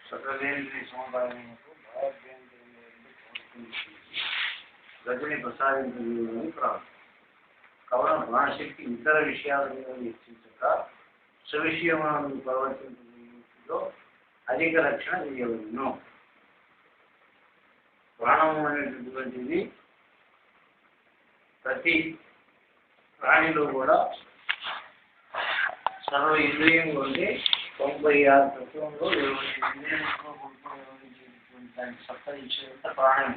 సకలేంద్రియ సముదాయమునకు గతిని ప్రసాదించని ప్రాణం కావున ప్రాణశక్తి ఇతర విషయాల మీద హెచ్చించక సవిషయములను ప్రవర్తించలో అధిక రక్షణ చేయవలను. ప్రాణము అనేటటువంటిది ప్రతి ప్రాణిలో కూడా సర్వ ఇంద్రియం ఉంటే 96 తత్వంలో 20 ఇంద్రియంలో వ్యవహరించేటువంటి దాన్ని సత్కరించేంత ప్రాణం.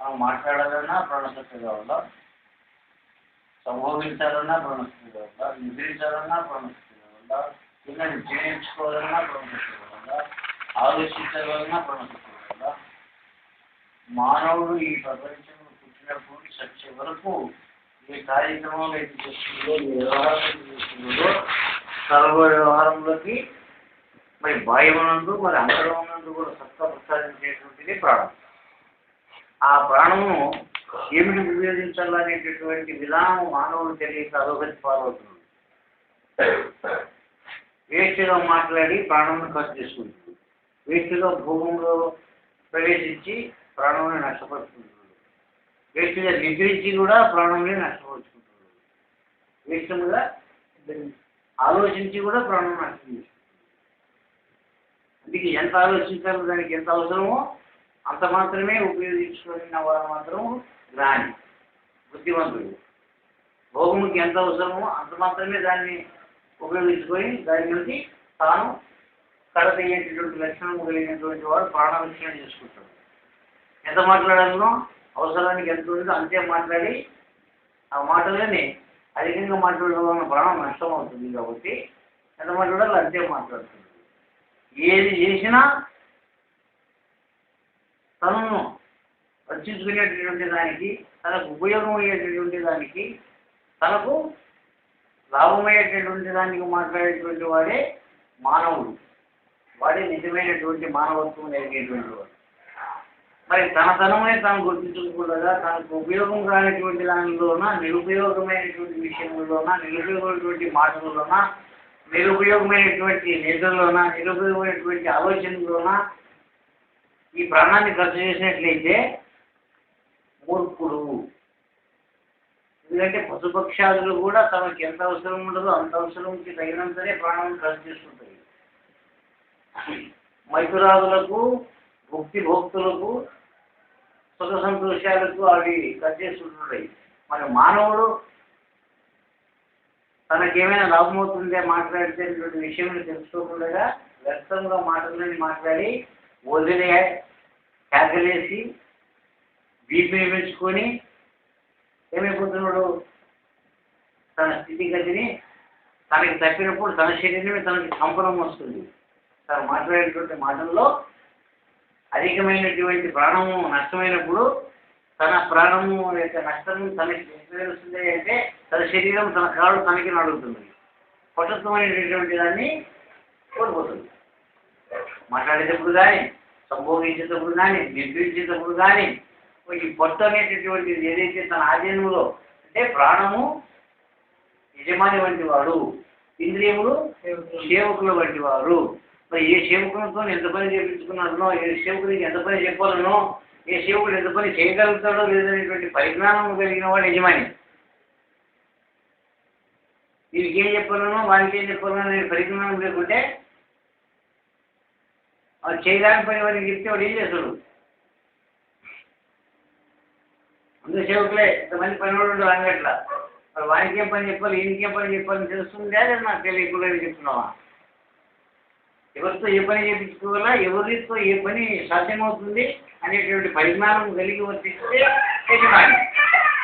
మనం మాట్లాడాలన్నా ప్రాణశక్తి కావాలా, సంభోగించాలన్నా ప్రాణశక్తి కావాలా, నిద్రించాలన్నా ప్రాణశక్తి కావాలా, పిల్లల్ని జీవించుకోవాలన్నా ప్రాణశక్తి కావాలా, ఆలోచించాలన్నా ప్రాణశక్తి కావాలా. మానవుడు ఈ ప్రపంచంలో పుట్టినప్పుడు చచ్చే వరకు ఈ కార్యక్రమాలు అయితే చేస్తుందో, ఈ వ్యవహారం చేస్తుందో సర్వ వ్యవహారంలోకి మరి బాహ్యమునందు మరి అంతరమునందు కూడా సత్తా ప్రసాదించేటువంటిది ప్రాణం. ఆ ప్రాణము ఏమిటి ఉపయోగించాలనేటటువంటి విధానం మానవుడు తెలియక అధోగతి పాల్గొతుంది. వేస్ట్గా మాట్లాడి ప్రాణాన్ని ఖర్చు చేసుకుంటుంది, వేస్ట్గా భూమంలో ప్రవేశించి ప్రాణాన్ని నష్టపరుచుకుంటున్నాడు, వేస్ట్గా నిద్రించి కూడా ప్రాణాన్ని నష్టపరుచుకుంటున్నాడు, వేస్ట్గా ఆలోచించి కూడా ప్రాణం నష్టం చేసుకుంటున్నాడు. అందుకే ఎంత ఆలోచించాలో దానికి ఎంత అవసరమో అంత మాత్రమే ఉపయోగించుకున్న వారు మాత్రం జ్ఞాని, బుద్ధిమంతుడు. భోగముకి ఎంత అవసరమో అంత మాత్రమే దాన్ని ఉపయోగించుకొని దాని నుంచి తాను కడతయ్యేటటువంటి లక్షణం కలిగినటువంటి వాడు ప్రాణరక్షణ చేసుకుంటాడు. ఎంత మాట్లాడాలనో అవసరానికి ఎంత ఉందో అంతే మాట్లాడి ఆ మాటలని అధికంగా మాట్లాడడం వలన ప్రాణం నష్టం అవుతుంది. కాబట్టి ఎంత మాట్లాడాలో అంతే మాట్లాడుతుంది. ఏది చేసినా తనను రక్షించుకునేటటువంటి దానికి, తనకు ఉపయోగం అయ్యేటటువంటి దానికి, తనకు లాభమయ్యేటటువంటి దానికి మాట్లాడేటువంటి వాడే మానవుడు. వాడే నిజమైనటువంటి మానవత్వం కలిగేటువంటి వాడు. మరి తనమే తాను గుర్తించుకోకుండా తనకు ఉపయోగం కానిటువంటి దానిలోన, నిరుపయోగమైనటువంటి విషయంలోన, నిరుపయోగమైనటువంటి మాటల్లోన, నిరుపయోగమైనటువంటి నిధుల్లోన, నిరుపయోగమైనటువంటి ఆలోచనలోన ఈ ప్రాణాన్ని ఖర్చు చేసినట్లయితే మూర్ఖుడు. ఎందుకంటే పశుపక్షాదులు కూడా తమకి ఎంత అవసరం ఉండదో అంత అవసరంకి తగినంతనే ప్రాణాన్ని ఖర్చు చేసుకుంటాయి. మైతురాదులకు, భుక్తి భోక్తులకు, సుఖ సంతోషాలకు అవి ఖర్చు చేసుకుంటున్నాయి. మరి మానవుడు తనకేమైనా లాభం అవుతుందే మాట్లాడితే విషయం తెలుసుకోకుండా వ్యక్తంగా మాటలని మాట్లాడి వదిలే కేకలేసి బీపీని పెంచుకొని ఏమైపోతున్నాడు, తన స్థితిగతిని తనకి తప్పినప్పుడు తన శరీరమే తనకి కంపనం వస్తుంది. తను మాట్లాడేటువంటి మాటల్లో అధికమైనటువంటి ప్రాణము నష్టమైనప్పుడు తన ప్రాణము యొక్క నష్టము తనకి తెలుస్తుంది. అంటే తన శరీరం తన కాళ్ళు తనకి నడుగుతుంది, పటుత్వమైనటువంటి దాన్ని కోల్పోతుంది. మాట్లాడేటప్పుడు కానీ, సంభోగించేటప్పుడు కానీ, నిద్రించేటప్పుడు కానీ ఈ పట్టు అనేటటువంటిది ఏదైతే తన ఆధీనంలో, అంటే ప్రాణము యజమాని వంటి వాడు, ఇంద్రియములు సేవకుల వంటి వారు. మరి ఏ సేవకులతో ఎంత పని చేయించుకున్నాడనో, ఏ సేవకుడికి ఎంత పని చెప్పాలనో, ఏ సేవకుడు ఎంత పని చేయగలుగుతాడో లేదనేటువంటి పరిజ్ఞానం కలిగిన వాడు యజమాని. వీరికి ఏం చెప్పాలనో వానికి ఏం చెప్పాలనో అనే పరిజ్ఞానం లేకుంటే చేయడానికి పని వారికి చెప్తే వాడు ఏం చేస్తాడు? అందరూ సేవకులే, ఇంతమంది పని వాడు అంగట్లా, మరి వానికి ఏం పని చెప్పాలి, ఈయనకేం పని చెప్పాలని తెలుస్తుందా లేదా నాకు తెలియకుండా చెప్తున్నావా? ఎవరితో ఏ పని చేయించుకోవాలా, ఎవరితో ఏ పని సాధ్యమవుతుంది అనేటువంటి పరిజ్ఞానం కలిగి వర్తిస్తే యజమాని.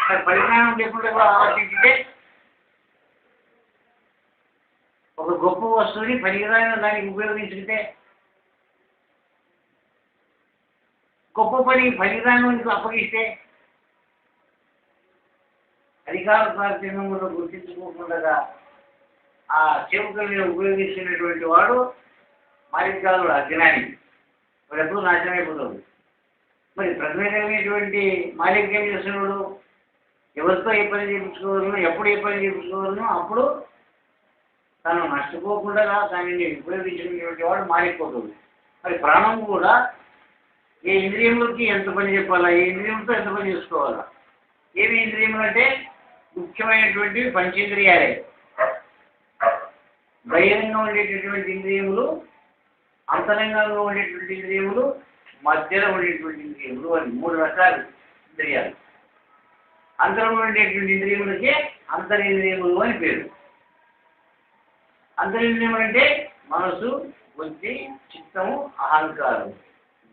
మరి పరిజ్ఞానం లేకుండా వర్తించితే ఒక గొప్ప వస్తువుని పనికిరాని దానికి ఉపయోగించుకుంటే, గొప్ప పని పనికిరానికి అప్పగిస్తే, అధికార కార్యక్రమంలో గుర్తించుకోకుండా ఆ సేవకుల్ని ఉపయోగించినటువంటి వాడు మాలికాలు అజ్ఞాని, వాడు ఎప్పుడు నాశనం అయిపోతాడు. మరి ప్రతిమైనటువంటి మాలిక ఏం చేస్తున్నాడు? ఎవరితో ఏ పని చేయించుకోవాలనో, ఎప్పుడు ఏ పని చేయించుకోవాలనో అప్పుడు తను నష్టపోకుండా దానిని ఉపయోగించినటువంటి వాడు మారిపోతుంది. మరి ప్రాణం కూడా ఏ ఇంద్రియములకి ఎంత పని చెప్పాలా, ఏ ఇంద్రియంతో ఎంత పని చేసుకోవాలా. ఏమి ఇంద్రియములు అంటే ముఖ్యమైనటువంటి పంచేంద్రియాలే. బహిరంగంగా ఉండేటటువంటి ఇంద్రియములు, అంతరంగంగా ఉండేటువంటి ఇంద్రియములు, మధ్యలో ఉండేటువంటి ఇంద్రియములు అని 3 రకాల ఇంద్రియాలు. అంతరంలో ఉండేటువంటి ఇంద్రియములకే అంతరింద్రియములు అని పేరు. అంతరింద్రియములు అంటే మనసు, బుద్ధి, చిత్తము, అహంకారం.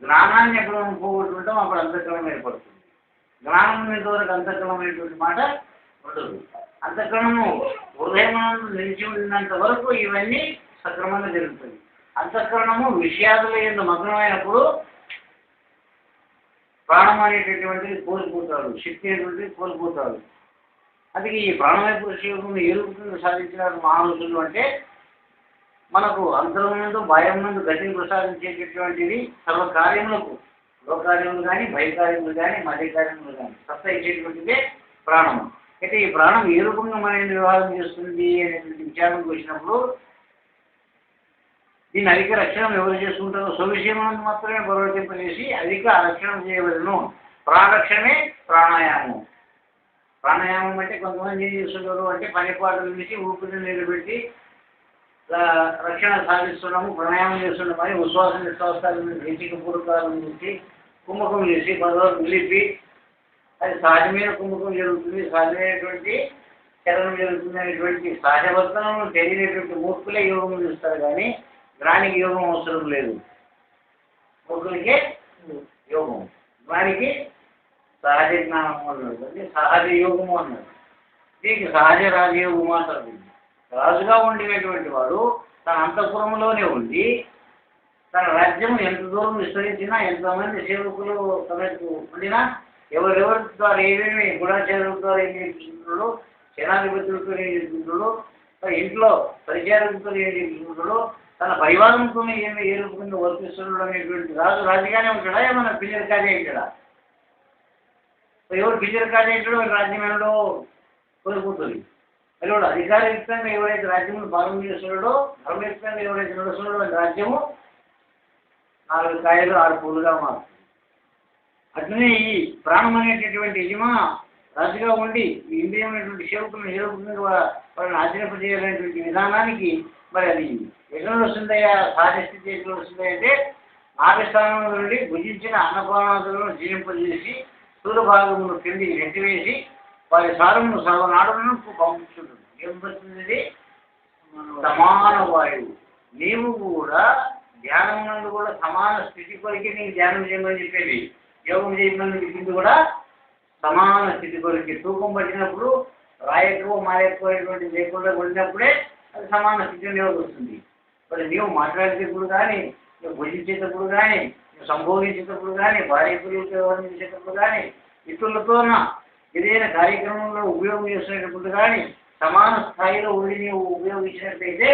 జ్ఞానాన్ని ఎప్పుడు మనం పోగొట్టుకుంటాం అప్పుడు అంతఃకరణం ఏర్పడుతుంది. జ్ఞానం ఉన్నంతవరకు అంతఃకరణమైనటువంటి మాట ఉండదు. అంతఃకరణము హృదయమునందు నిలిచి ఉన్నంత వరకు ఇవన్నీ సక్రమంగా జరుగుతుంది. అంతఃకరణము విషయాదుల యందు మగ్నమైనప్పుడు ప్రాణం అనేటటువంటిది కోల్పోతాడు, శక్తి అనేటువంటిది కోల్పోతాడు. అందుకే ఈ ప్రాణమయ పురుష యోగం ఏ రూపంగా సాధించినారు మహానుభులు అంటే మనకు అంతరమునందు బాహ్యమునందు గతిని ప్రసాదించేటటువంటిది సర్వకార్యములకు, లోకార్యములు కానీ, బహిర్కార్యములు కానీ, మధ్యకార్యములు కానీ సత్తా ఇచ్చేటువంటిదే ప్రాణము. అయితే ఈ ప్రాణం ఏ రూపంగా మనల్ని వ్యవహారం చేస్తుంది అనేటువంటి విచారణకు వచ్చినప్పుడు దీన్ని అధిక రక్షణ ఎవరు చేసుకుంటారో స్వవిషయమునందు మాత్రమే ప్రవర్తింపజేసి అధిక రక్షణ చేయవలను. ప్రాణరక్షణే ప్రాణాయామం. ప్రాణాయామం అంటే కొంతమంది ఏం చేస్తుంటారు అంటే పనిపాటలు తీసి ఊపిరిని నిలబెట్టి రక్షణ సాధిస్తున్నాము, ప్రాణాయామం చేస్తున్నాము అని ఉశ్వాస నిశ్వాసాలను భౌతిక పూర్వకాలను నుంచి కుంభకం చేసి పదవులు నిలిపి అది సహజమైన కుంభకం జరుగుతుంది, సహజమైనటువంటి చలనం జరుగుతుంది అనేటువంటి సహజవర్తనం తెలియనటువంటి మూర్ఖులే యోగం చూస్తారు. కానీ జ్ఞానికి యోగం అవసరం లేదు. మూర్ఖులకే యోగం, జ్ఞానికి సహజ జ్ఞానము అన్నాడు, సహజ యోగము అన్నాడు. దీనికి సహజ రాజయోగము అంటారు. రాజుగా ఉండినటువంటి వాడు తన అంతఃపురంలోనే ఉండి తన రాజ్యం ఎంత దూరం విస్తరించినా, ఎంతమంది సేవకులు తనకు ఉండినా, ఎవరెవరి ద్వారా ఏమేమి గుణాచారుల ద్వారా ఏం నేర్చుకుంటున్నాడో, సేనాధిపతులతో ఏం నేర్చుకుంటున్నాడో, ఇంట్లో పరిచారకులతో ఏం నేర్చుకుంటున్నాడో, తన పరివారంతో ఏ రూపంగా వర్తిస్తున్నాడు అనేటువంటి రాజుగానే ఉంటాడా, ఏమన్నా పిల్లల కాజే ఉంటాడా? ఎవరు పిల్లల కాజే ఉంటాడో రాజ్యం ఏడో కోల్పోతుంది. ఎవడు అధికారయుక్తంగా ఎవరైతే రాజ్యమును పాలన చేస్తున్నాడో, ధర్మయుక్తంగా ఎవరైతే నడుస్తున్నాడో అని రాజ్యము 4 కాయలు 6 పూలుగా మారుతుంది. అట్లనే ఈ ప్రాణం అనేటటువంటి యజమా రాజుగా ఉండి ఈ ఇంద్రియమైనటువంటి సేవకులను ఏ రూపంగా వాళ్ళని ఆచరింపజేయాలనేటువంటి విధానానికి మరి అది ఎక్కడ వస్తుందయ్యా, సాధిస్థితి ఎక్కడ వస్తుందా అంటే నాభిస్థానంలో నుండి భుజించిన అన్నపానాదులను జీవింపజేసి స్థూల భాగమును కిందికి నెట్టివేసి వారి సారమును సర్వనాడులకు పంపించుంటుంది. ఏం పడుతుంది? సమాన వాయువు. నీవు కూడా ధ్యానం నుండి కూడా సమాన స్థితి కొరికి నీకు ధ్యానం చేయమని చెప్పేది, యోగం చేయమని చెప్పింది కూడా సమాన స్థితి కొరికి. తూకం పట్టినప్పుడు రాయక్కువ మారెక్కువైనటువంటి లేకుండా ఉండినప్పుడే అది సమాన స్థితి వస్తుంది. మరి నీవు మాట్లాడేటప్పుడు కానీ, నువ్వు భుజించేటప్పుడు కానీ, నువ్వు సంభోగించేటప్పుడు కానీ, భార్య పిల్లలతో వ్యవహరించేటప్పుడు కానీ, ఇతరులతోన ఏదైనా కార్యక్రమంలో ఉపయోగం చేసేటప్పుడు కానీ సమాన స్థాయిలో ఉండి నీవు ఉపయోగించినట్లయితే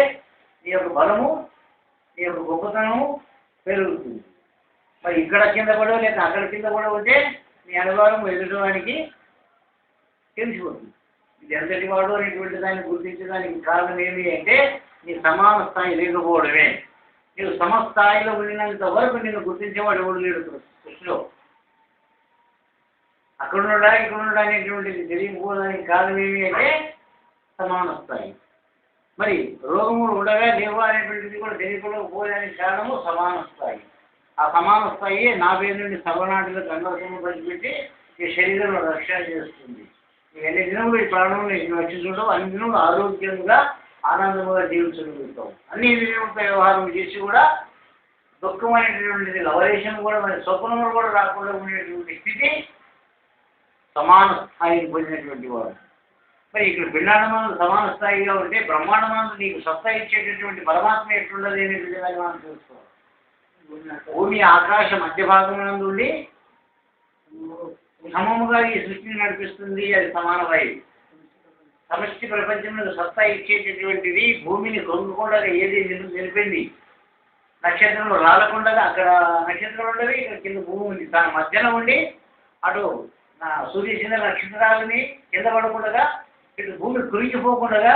నీ యొక్క బలము, నీ యొక్క గొప్పతనము పెరుగుతుంది. మరి ఇక్కడ కింద పడవ లేక అక్కడ కింద పడవ ఉంటే నీ అనుభవం ఎదుటివానికి తెలిసిపోతుంది. ఇది ఎంతటి వాడు అనేటువంటి దాన్ని గుర్తించడానికి కారణం ఏమి అంటే నీ సమాన స్థాయి లేకపోవడమే. నీవు సమస్థాయిలో ఉండినంత వరకు నేను గుర్తించేవాడు ఎవడు లేడు సృష్టిలో. అక్కడున్నాడా ఇక్కడున్నాడా అనేటువంటిది తెలియకపోవడానికి కారణం ఏమి అంటే సమాన స్థాయి. మరి రోగములు ఉండగా లేవా అనేటువంటిది కూడా తెలియకపోవడానికి కారణము సమాన స్థాయి. ఆ సమాన స్థాయి 40 నుండి సర్వనాటిలో కండరము పంచిపెట్టి ఈ శరీరంలో రక్షణ చేస్తుంది. ఎన్ని దినములు ఈ ప్రాణంలో రక్షించడం, అన్ని దినములు ఆరోగ్యంగా ఆనందంగా జీవించగలుగుతాం. అన్ని దినములతో వ్యవహారం చేసి కూడా దుఃఖమైనటువంటిది లవరేషన్ కూడా మన స్వప్నములు కూడా రాకుండా ఉండేటువంటి స్థితి సమాన స్థాయికి పొందినటువంటి వాడు. మరి ఇక్కడ పిండాండమానందు సమాన స్థాయిగా ఉంటే బ్రహ్మాండమానందు నీకు సత్తా ఇచ్చేటటువంటి పరమాత్మ ఎట్లుండదు అనేటువంటి దాన్ని మనం చూసుకోవాలి. భూమి ఆకాశ మధ్య భాగమునందు ఉండి సమముగా ఈ సృష్టిని నడిపిస్తుంది. అది సమాన వాయువు. సమష్టి ప్రపంచంలో సత్తా ఇచ్చేటటువంటిది భూమిని కొనుక్కుండా ఏది నిలిపింది. నక్షత్రంలో రాలకుండా అక్కడ నక్షత్రం ఉండదు, ఇక్కడ కింద భూమి ఉంది. దాని మధ్యన ఉండి అటు సూర్య చంద్ర నక్షత్రాలని కింద పడకుండా ఇటు భూమి కురిగిపోకుండా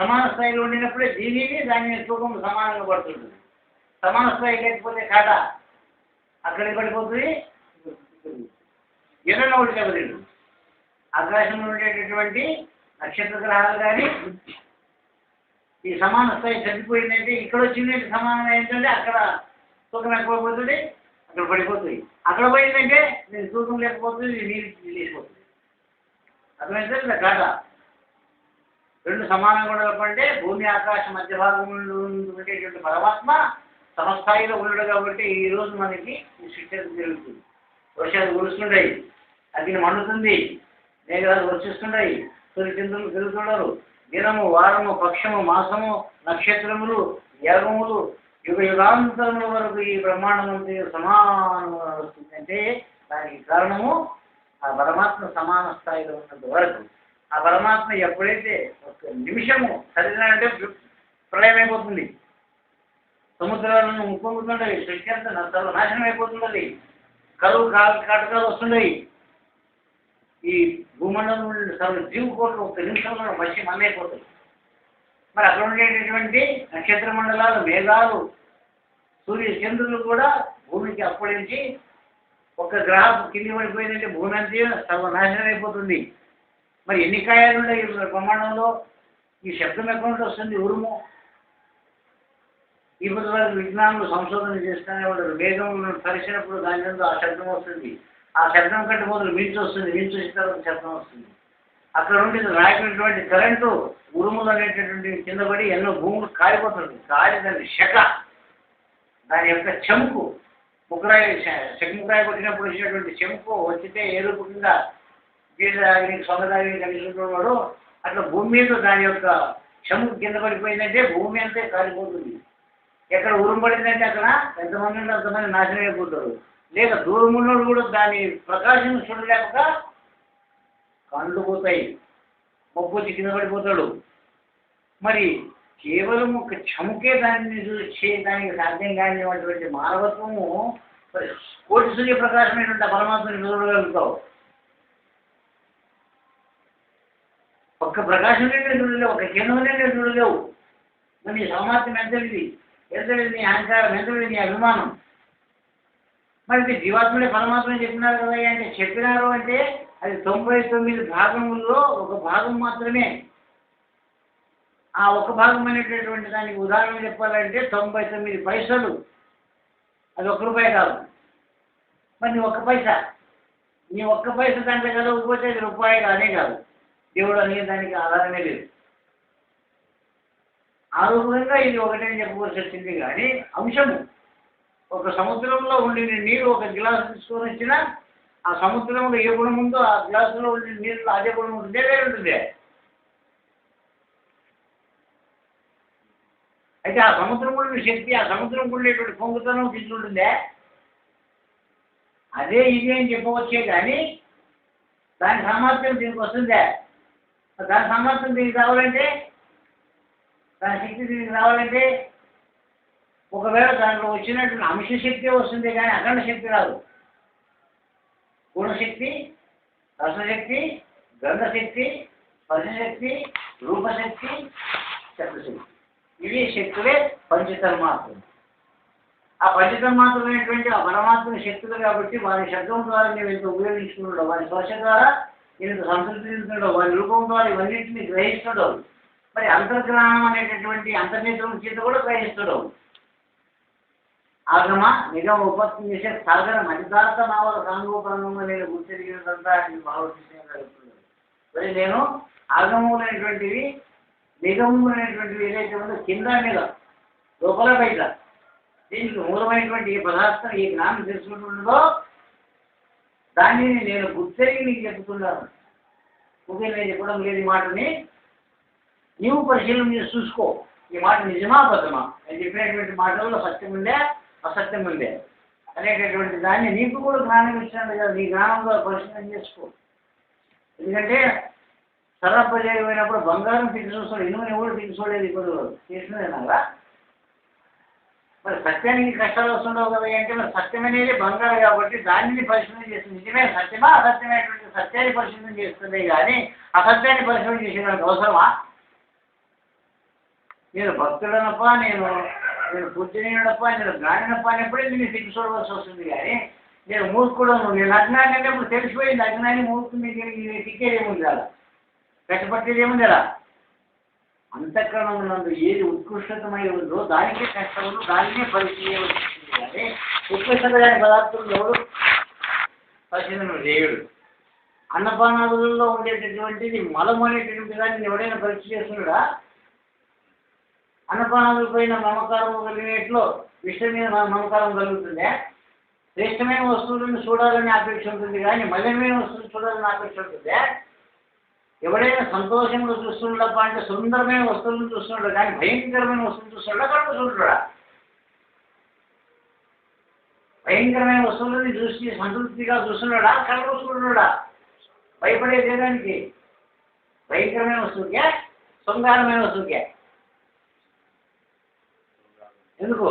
సమాన స్థాయిలో ఉండినప్పుడే దీనికి దాని తూకం సమానంగా పడుతుంటుంది. సమాన స్థాయి లేకపోతే కాట అక్కడికి పడిపోతుంది, ఏదైనా ఒకటి దెబ్బతింటు. ఆకాశంలో ఉండేటటువంటి నక్షత్ర గ్రహాలు కానీ ఈ సమాన స్థాయి తగ్గిపోయిందంటే ఇక్కడ వచ్చిందంటే సమానం ఏంటంటే అక్కడ తూకం ఎక్కువ పోతుంది, అక్కడ పడిపోతుంది. అక్కడ పోయిందంటే నేను తూకం లేకపోతుంది, నీరు లేకపోతుంది. అర్థమైతే ఇలా కాట రెండు సమానంగా ఉండకపోతే భూమి ఆకాశం మధ్య భాగంలో ఉండేటువంటి పరమాత్మ సమస్థాయిలో ఉండడు. కాబట్టి ఈరోజు మనకి ఈ శిక్షణ జరుగుతుంది. వర్షాలు కురుస్తుంటాయి, అగ్ని మండుతుంది, మేఘాలు వర్షిస్తుంటాయి, సూర్యచంద్రులు తిరుగుతున్నారు. దినము, వారము, పక్షము, మాసము, నక్షత్రములు, యాగములు యుగ యుగాంతరముల వరకు ఈ బ్రహ్మాండం అంతే సమానంగా వస్తుంది. అంటే దానికి కారణము ఆ పరమాత్మ సమాన స్థాయిలో ఉన్నంత వరకు. ఆ పరమాత్మ ఎప్పుడైతే ఒక నిమిషము సరిదంటే ప్రళయం అయిపోతుంది, సముద్రాలను ఉప్పొంగుతుంటాయి, సృష్టి అంతా నాశనం అయిపోతుంటుంది, కరువు కాటకాలు వస్తున్నాయి. ఈ భూమండలం సర్వ జీవకోట్లు ఒక నిమిషంలో వచ్చి మన్నైపోతాయి. మరి అక్కడ ఉండేటటువంటి నక్షత్ర మండలాలు, మేఘాలు, సూర్య చంద్రులు కూడా భూమికి అప్పటించి ఒక గ్రహం కింది పడిపోయిందంటే భూమి అంతే సర్వనాశనం అయిపోతుంది. మరి ఎన్ని కాయాలు ఉన్నాయి బ్రహ్మాండంలో? ఈ శబ్దం ఎక్కడి నుండి వస్తుంది? ఉరుము. ఈ వరకు విజ్ఞానులు సంశోధన చేస్తూనే ఉంటారు. వేగంలో పరిచినప్పుడు దాని నుండి ఆ శబ్దం వస్తుంది. ఆ శబ్దం కంటే మొదలు మించి వస్తుంది, మించి వచ్చిన తర్వాత శబ్దం వస్తుంది. అక్కడ ఉండి రాకినటువంటి కరెంటు ఉరుములు అనేటటువంటి కింద పడి ఎన్నో భూములు కాలిపోతుంది. కాలి దాని శక, దాని యొక్క చెముకు, ముగ్గురాయి చెక్కుముగ్గురాయి కొట్టినప్పుడు వచ్చినటువంటి చెముకు వచ్చితే ఏ రూపంగా నీకు సొంతదాగిని కలిసి అట్లా భూమి మీద దాని యొక్క చెముకు కింద పడిపోయిందంటే భూమి అంతే కాలిపోతుంది. ఎక్కడ ఉరుము పడిందంటే అక్కడ ఎంతమంది ఉంటే అంతమంది నాశనం అయిపోతారు. లేక దూరం ఉన్నోడు కూడా దాని ప్రకాశం చూడలేక కళ్ళు పోతాయి, మొప్పు వచ్చి కింద పడిపోతాడు. మరి కేవలం ఒక చముకే దాన్ని చేయడానికి సాధ్యం కానిటువంటి మానవత్వము కోటి సూర్య ప్రకాశమైనటువంటి పరమాత్మని చూడగలుగుతావు. ఒక్క ప్రకాశం నుండి చూడలేవు, ఒక కింద నుండి చూడలేవు. మరి నీ సామర్థ్యం ఎంతది, నీ అహంకారం ఎంతది, నీ అభిమానం. మరి జీవాత్ముడే పరమాత్మ చెప్పినారు కదా అంటే చెప్పినారు అంటే అది 99 భాగముల్లో ఒక భాగం మాత్రమే. ఆ ఒక భాగం అనేటటువంటి దానికి ఉదాహరణ చెప్పాలంటే 99 పైసలు, అది ₹1 కాదు. మరి నీ ఒక్క పైసా దాంట్లో కలవకపోతే అది రూపాయి కానే కాదు. దేవుడు అనే దానికి ఆధారమే లేదు. ఆ రూపంగా ఇది ఒకటని చెప్పుకోవాల్సి వచ్చింది. కానీ అంశము ఒక సముద్రంలో ఉండిన నీరు ఒక గ్లాసు తీసుకొని వచ్చినా ఆ సముద్రంలో ఏ గుణం ఉందో ఆ గ్లాసులో ఉండిన నీళ్ళు అదే గుణం ఉంటుందే, వేరే ఉంటుంది. అయితే ఆ సముద్రం ఉండిన శక్తి, ఆ సముద్రం ఉండేటువంటి పొంగుతనం తీసుకుంటుందే, అదే ఇది అని చెప్పవచ్చే. కానీ దాని సామర్థ్యం దీనికి వస్తుందే. దాని సామర్థ్యం దీనికి రావాలంటే, దాని శక్తి దీనికి రావాలంటే ఒకవేళ దాంట్లో వచ్చినటువంటి అంశశక్తి వస్తుంది కానీ అఖండ శక్తి రాదు. గుణశక్తి, రసశక్తి, గంధశక్తి, స్పర్శశక్తి, రూపశక్తి, శబ్దశక్తి, ఇవి శక్తులే పంచతన్మాత్రలు. ఆ పంచతన్మాత్రమైనటువంటి ఆ పరమాత్మ శక్తులు కాబట్టి వారి శబ్దం ద్వారా నేను ఇంత ఉపయోగించుకున్నాడు, వారి స్పర్శ ద్వారా నేను ఇంత సంతృప్తించుకున్నాడు, వారి రూపం ద్వారా ఇవన్నింటినీ గ్రహిస్తాడు. మరి అంతర్గ్రహణం అనేటటువంటి అంతర్నేత్రం చేత కూడా గ్రహిస్తాడు. ఆగమ నిగమ ఉపత్తి చేసే సాగర మధ్యదార్థ నావల సాంగోపరంగా నేను గుర్తిరిగినదంతా భావిస్తున్నాను. మరి నేను ఆగమములు అనేటువంటివి, నిగమములు అనేటువంటివి ఏదైతే ఉందో కింద మీద, లోపల బయట, దీనికి మూలమైనటువంటి ఈ పదార్థం, ఈ జ్ఞానం తెలుసుకుంటుందో దాన్ని నేను గుర్తిరిగి నీకు చెప్తున్నాను. ఓకే, నేను చెప్పడం లేదు ఈ మాటని నీవు పరిశీలన చేసి చూసుకో. ఈ మాట నిజమా అబద్ధమా? నేను చెప్పినటువంటి మాటల్లో సత్యం ఉందే, అసత్యం ఉందే అనేటటువంటి దాన్ని నీకు కూడా జ్ఞానం ఇచ్చినట్టు కదా, నీ జ్ఞానంలో పరిశీలన చేసుకో. ఎందుకంటే సరపజైపోయినప్పుడు బంగారం తీసుకోవాలి, ఇనుమని ఎవరు తీసుకోలేదు, ఇప్పుడు తీసుకునేనారా? మరి సత్యానికి కష్టాలు వస్తుండవు కదా అంటే మరి సత్యం అనేది బంగారం కాబట్టి దానిని పరిశీలన చేస్తుంది. నిజమే సత్యమా అసత్యమైనటువంటి సత్యాన్ని పరిశీలన చేస్తుంది కానీ అసత్యాన్ని పరిశీలన చేసేదానికి అవసరమా? నేను భక్తుడనప్ప, నేను పూజనీయుడప్ప, నేను జ్ఞానినప్ప అనేప్పుడే నేను తిరిగి చూడవలసి వస్తుంది. కానీ నేను మూర్ఖుడను, నేను అజ్ఞాని అనేప్పుడు తెలిసిపోయింది. అజ్ఞాని మూర్ఖుని తిక్కేదేముంది అలా, కష్టపట్టేదేముంది అలా. అంతఃకరణమునందు ఏది ఉత్కృష్టమై ఉందో దానికే కష్టములు, దానినే పరిశీలించింది. కానీ ఉత్కృష్టమైన పదార్థం ఎవడు పరిశీలన చేయడు. అన్నపానాదులలో ఉండేటటువంటిది మలము అనేటటువంటి దాన్ని ఎవడైనా పరీక్ష చేస్తున్నాడా? అన్నపానాదుల పైన మమకారం కలిగినట్లో విషయం మీద మమకారం కలుగుతుందే. శ్రేష్టమైన వస్తువులను చూడాలని ఆపేక్ష ఉంటుంది, కానీ మలినమైన వస్తువులు చూడాలని ఆపేక్ష ఉంటుందే. ఎవడైనా సంతోషంగా చూస్తున్నాడప్ప అంటే సుందరమైన వస్తువులను చూస్తున్నాడు, కానీ భయంకరమైన వస్తువులు చూస్తున్నాడా? కళ్ళు చూడడా? భయంకరమైన వస్తువులని చూసి సంతృప్తిగా చూస్తున్నాడా? కళ్ళు చూడడా? భయపడే దేదానికి? భయంకరమైన వస్తువుకే, శృంగారమైన వస్తువుకే. ఎందుకు?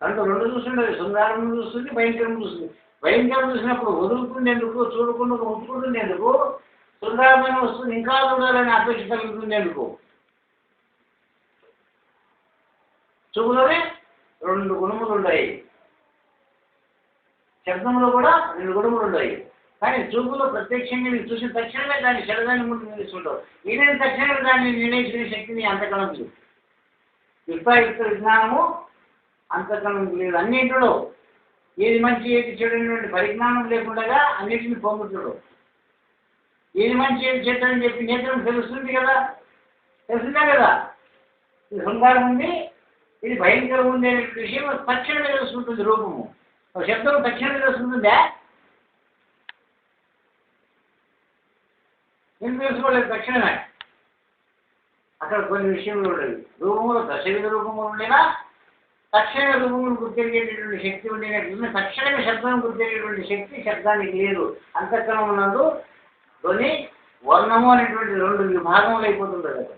కళ్ళు రెండు చూస్తుండదు, శృంగారం చూస్తుంది, భయంకరం చూస్తుంది. భయంకరం చూసినప్పుడు వదులుతుంది ఎందుకు? చూడకుండా ఉంచుకుంటుంది ఎందుకు? శృంగారమైన వస్తువుని ఇంకా చూడాలని అపేక్ష కలుగుతుంది ఎందుకు? చూపులోనే రెండు గుణములు ఉన్నాయి, శబ్దంలో కూడా రెండు గుణములు ఉన్నాయి. కానీ చూపులో ప్రత్యక్షంగా మీరు చూసిన తక్షణమే దాన్ని చెడదాన్ని ముందు నిర్ణయిస్తుంటావు. ఈయన తక్షణమే దాన్ని నిర్ణయించుకునే శక్తిని అంతకలం లేదు. యుక్తాయుక్త విజ్ఞానము అంతకలం లేదు. అన్నింటిలో ఏది మంచి ఏది చెడు అనేటువంటి పరిజ్ఞానం లేకుండా అన్నింటిని పొందుతాడు. ఏది మంచి ఏది చెడు అని చెప్పి నేత్రం తెలుస్తుంది కదా, తెలుస్తుందా కదా? ఇది శృంగారం ఉంది, ఇది భయంకరం ఉంది అనే విషయం తక్షణమే తెలుసుకుంటుంది. రూపము శబ్దం తక్షణమే తెలుసుకుంటుందా? ఎందుకు తెలుసుకోలేదు? తక్షణమే. అక్కడ కొన్ని విషయంలో ఉండేవి. రూపములు దశవిధ రూపములు ఉండేనా తక్షణ రూపములు గుర్తిరిగేటటువంటి శక్తి ఉండేటట్లు తక్షణమే శబ్దం గుర్తిరిగేటువంటి శక్తి శబ్దానికి లేదు. అంతఃకరణమునందు ధ్వని వర్ణము అనేటువంటి రెండు విభాగములు అయిపోతుంది కదా.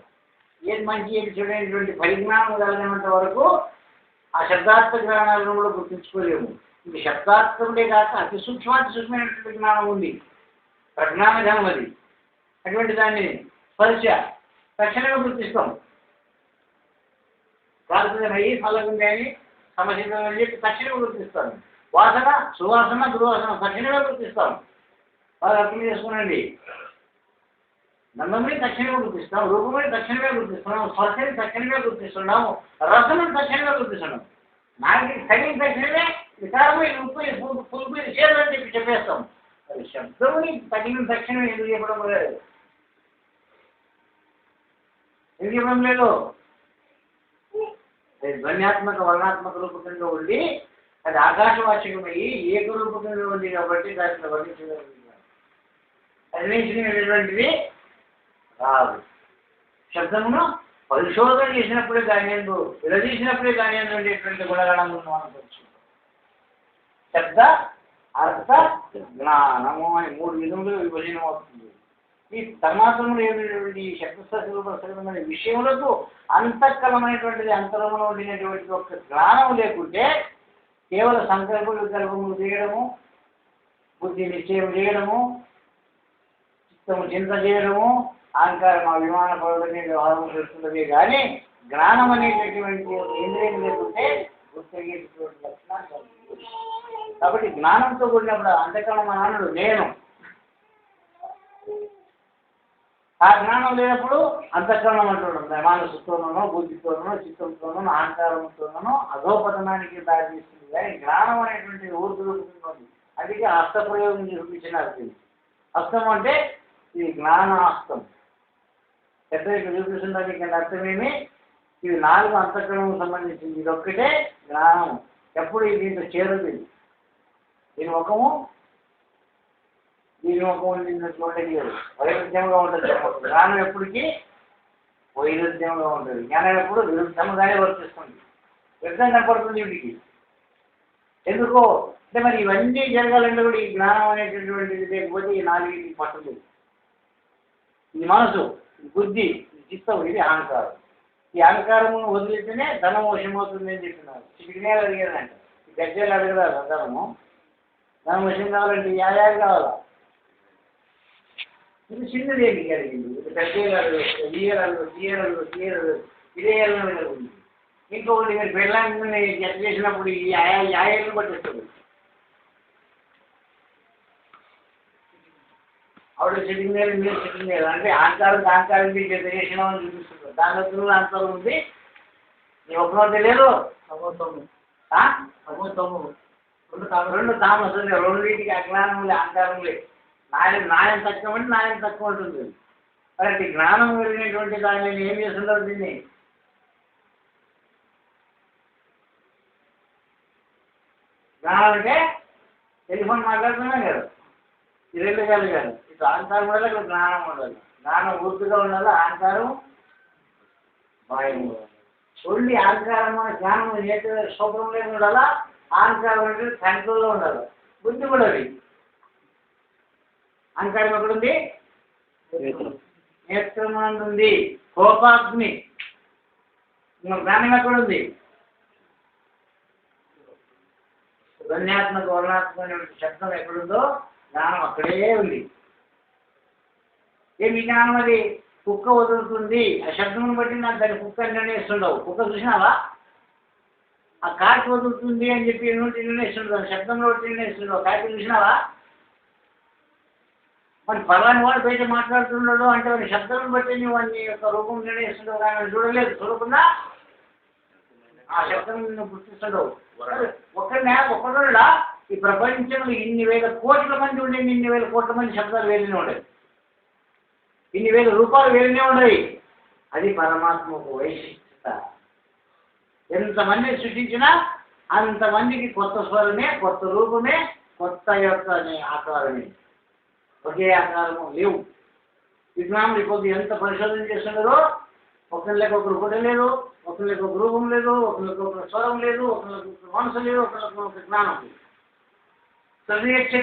ఏది మంచి ఏది చెడైనటువంటి పరిజ్ఞానం కలిగినంత వరకు ఆ శబ్దార్థ జ్ఞానాలను కూడా గుర్తించుకోలేము. ఇది శబ్దార్థముడే కాక అతి సూక్ష్మమైనటువంటి జ్ఞానం ఉంది, ప్రజ్ఞాన జ్ఞానం. అది అటువంటి దాన్ని స్పర్శ తక్షణమే గుర్తిస్తాం. కాల్పుదమయ్యి ఫలగుంది అని సమస్య చెప్పి తక్షణమే గుర్తిస్తాం. వాసన, సువాసన, దుర్వాసన తక్షణమే గుర్తిస్తాం. బాగా అర్థం చేసుకునండి. నందముని తక్షణమే గుర్తిస్తాం, రూపముని తక్షణమే గుర్తిస్తున్నాము, స్పర్శని తక్షణమే గుర్తిస్తున్నాము, రసముని తక్షణమే గుర్తిస్తున్నాం. నాలుగు తగిన తక్షణమే వికారము ఉప్పు పులుపు చేదు అని చెప్పి చెప్పేస్తాం. అది శబ్దముని తగిన తక్షణమే ఎందుకు చెప్పడం లేదు? ఎందుకు చెప్పడం లేదు? ధ్వన్యాత్మక వర్ణాత్మక రూపకంగా ఉండి అది ఆకాశవాచకమయ్యి ఏకరూపకంగా ఉంది కాబట్టి దాంట్లో వర్ణించినటువంటిది రాదు. శబ్దమును పరిశోధన చేసినప్పుడే దాని ఎందు విడదీసినప్పుడే దాని ఎందు ఉండేటువంటి గుణగణములను మనం తెలుసుకుంటాం. శబ్ద అర్థ జ్ఞానము అని మూడు విధములు విభజన అవుతుంది. ఈ తన్మాత్రములు ఏమిటటువంటి ఈ శబ్దమైన విషయములకు అంతఃకలమైనటువంటిది అంతరములో ఉండినటువంటి ఒక జ్ఞానం లేకుంటే కేవలం సంకల్ప వికల్పములు చేయడము, బుద్ధి నిశ్చయం చేయడము, చిత్తము చింత చేయడము, అహంకారం అభిమాన పరులనే వ్యవహారం చేస్తున్నదే కానీ జ్ఞానం అనేటటువంటి ఇంద్రియం లేకుంటే గుర్తయ్యేటటువంటి లక్షణాలు. కాబట్టి జ్ఞానంతో కూడినప్పుడు అంతఃకరణం అన్నాడు నేను. ఆ జ్ఞానం లేనప్పుడు అంతఃకరణం అంటున్నాడు మానసతోనో, బుద్ధితోనో, చిత్తంతోనో, అహంకారంతోనో అధోపతనానికి దారితీస్తుంది. కానీ జ్ఞానం అనేటువంటి ఊర్ధరూపంగా అందుకే హస్తప్రయోగం చూపించినారు. హస్తం అంటే ఇది జ్ఞానాస్తం. పెద్ద ఇక్కడ చూపిస్తున్నారు. ఇక్కడ అర్థమేమి? ఇది నాలుగు అంతఃకరణకు సంబంధించింది. ఇది ఒక్కటే జ్ఞానం. ఎప్పుడు దీంట్లో చేరదు. దీని ముఖము చూడండి వైరుధ్యంగా ఉంటుంది. జ్ఞానం ఎప్పటికీ వైరుధ్యంగా ఉంటుంది. జ్ఞానం ఎప్పుడు విరుద్ధంగానే వర్తిస్తుంది. విరుద్ధం కనపడుతుంది వీటికి. ఎందుకో అంటే మరి ఇవన్నీ జరగాలంటే కూడా ఈ జ్ఞానం అనేటటువంటిది లేకపోతే ఈ నాలుగు పట్టదు. ఇది మనసు, బుద్ధి, చిత్తం, ఇది అహంకారం. ఈ అహంకారమును వదిలితేనే ధనం వశమవుతుంది అని చెప్పినారు. చిటికినేలు అడిగారంట. ఈ గజ్జలు అడగరాదు ధనము. ధనం వశం కావాలంటే యాయాలు కావాలా? ఇది చిన్నది ఏంటి అడిగింది. ఇది పెద్దలు తీయరాలు. ఇదే ఏళ్ళ మీద ఉంది. ఇంకొకటి మీరు పెళ్ళాన్ని జత చేసినప్పుడు ఈ ఏళ్ళు పట్టిస్తుంది. ఆవిడ సిట్టింగ్ లేదు, మీరు సిట్టింగ్ లేదు అంటే ఆంకారం జత చేసిన చూపిస్తుంది. దానిలో అంతరం ఉంది. నీ ఒక్కనో తెలియదు. రెండు తామస్ రెండింటికి అజ్ఞానం లేదు, అహంకారం లేదు. నాయం తక్కువ అంటే నాయం తక్కువ ఉంటుంది. కాబట్టి జ్ఞానం కలిగినటువంటి దాన్ని ఏం చేస్తుంటారు? దీన్ని జ్ఞానం అంటే టెలిఫోన్ మాట్లాడుతున్నాం కదా, ఇది రెండు కాదు కాదు. ఇటు అహంకారం ఉండాలి, ఇక్కడ జ్ఞానం ఉండాలి. జ్ఞానం పూర్తిగా ఉండాలి, అహంకారం భయం ఉండాలి. ఓన్లీ అహంకారం జ్ఞానం శోభంలో ఉండాలా, అహంకారం అంటే కంట్రోల్లో ఉండాలి. బుద్ధి కూడా అది అహంకారం ఎక్కడుంది? నేత్రం ఉంది. కోపాగ్ని జ్ఞానం ఎక్కడుంది? ధ్వన్యాత్మక వర్ణాత్మకమైన శబ్దం ఎక్కడుందో జ్ఞానం అక్కడే ఉంది. ఏమి జ్ఞానం అది? కుక్క వదులుతుంది, ఆ శబ్దం బట్టి నాకు దాన్ని కుక్క అని నిర్ణయిస్తుండవు. కుక్క చూసినావా? ఆ కాకి వదులుతుంది అని చెప్పి నోటి నిర్ణయిస్తుండవు, శబ్దంలో నిర్ణయిస్తుండవు. కాకి చూసినావా? మరి పలాని వాడు బయట మాట్లాడుతున్నాడు అంటే వాడి శబ్దం బట్టి నువ్వు అన్ని యొక్క రూపం నిర్ణయిస్తుండవు, కానీ చూడలేదు. చూడకుండా ఆ శబ్దం నువ్వు గుర్తిస్తుండవు. ఒక్కడులా ఈ ప్రపంచంలో ఇన్ని వేల కోట్ల మంది ఉండేది, ఇన్ని వేల కోట్ల మంది శబ్దాలు వేరేనే ఉండేవి, ఇన్ని వేల రూపాయలు వేరేనే ఉండేవి. అది పరమాత్మకు వైశిష్టత. ఎంతమంది సృష్టించినా అంతమందికి కొత్త స్వరమే, కొత్త రూపమే, కొత్త యొక్క ఆకారమే. ఒకే ఆకారము లేవు. విజ్ఞానులు ఇప్పుడు ఎంత పరిశోధన చేస్తున్నారో ఒకరికి ఒకరు గుడ్డ లేదు, ఒకరికి ఒక రూపం లేదు, ఒకరికి ఒక స్వరం లేదు, ఒకరికి ఒక మనసు లేదు, ఒకరికి ఒక జ్ఞానం లేదు. సవ్యక్ష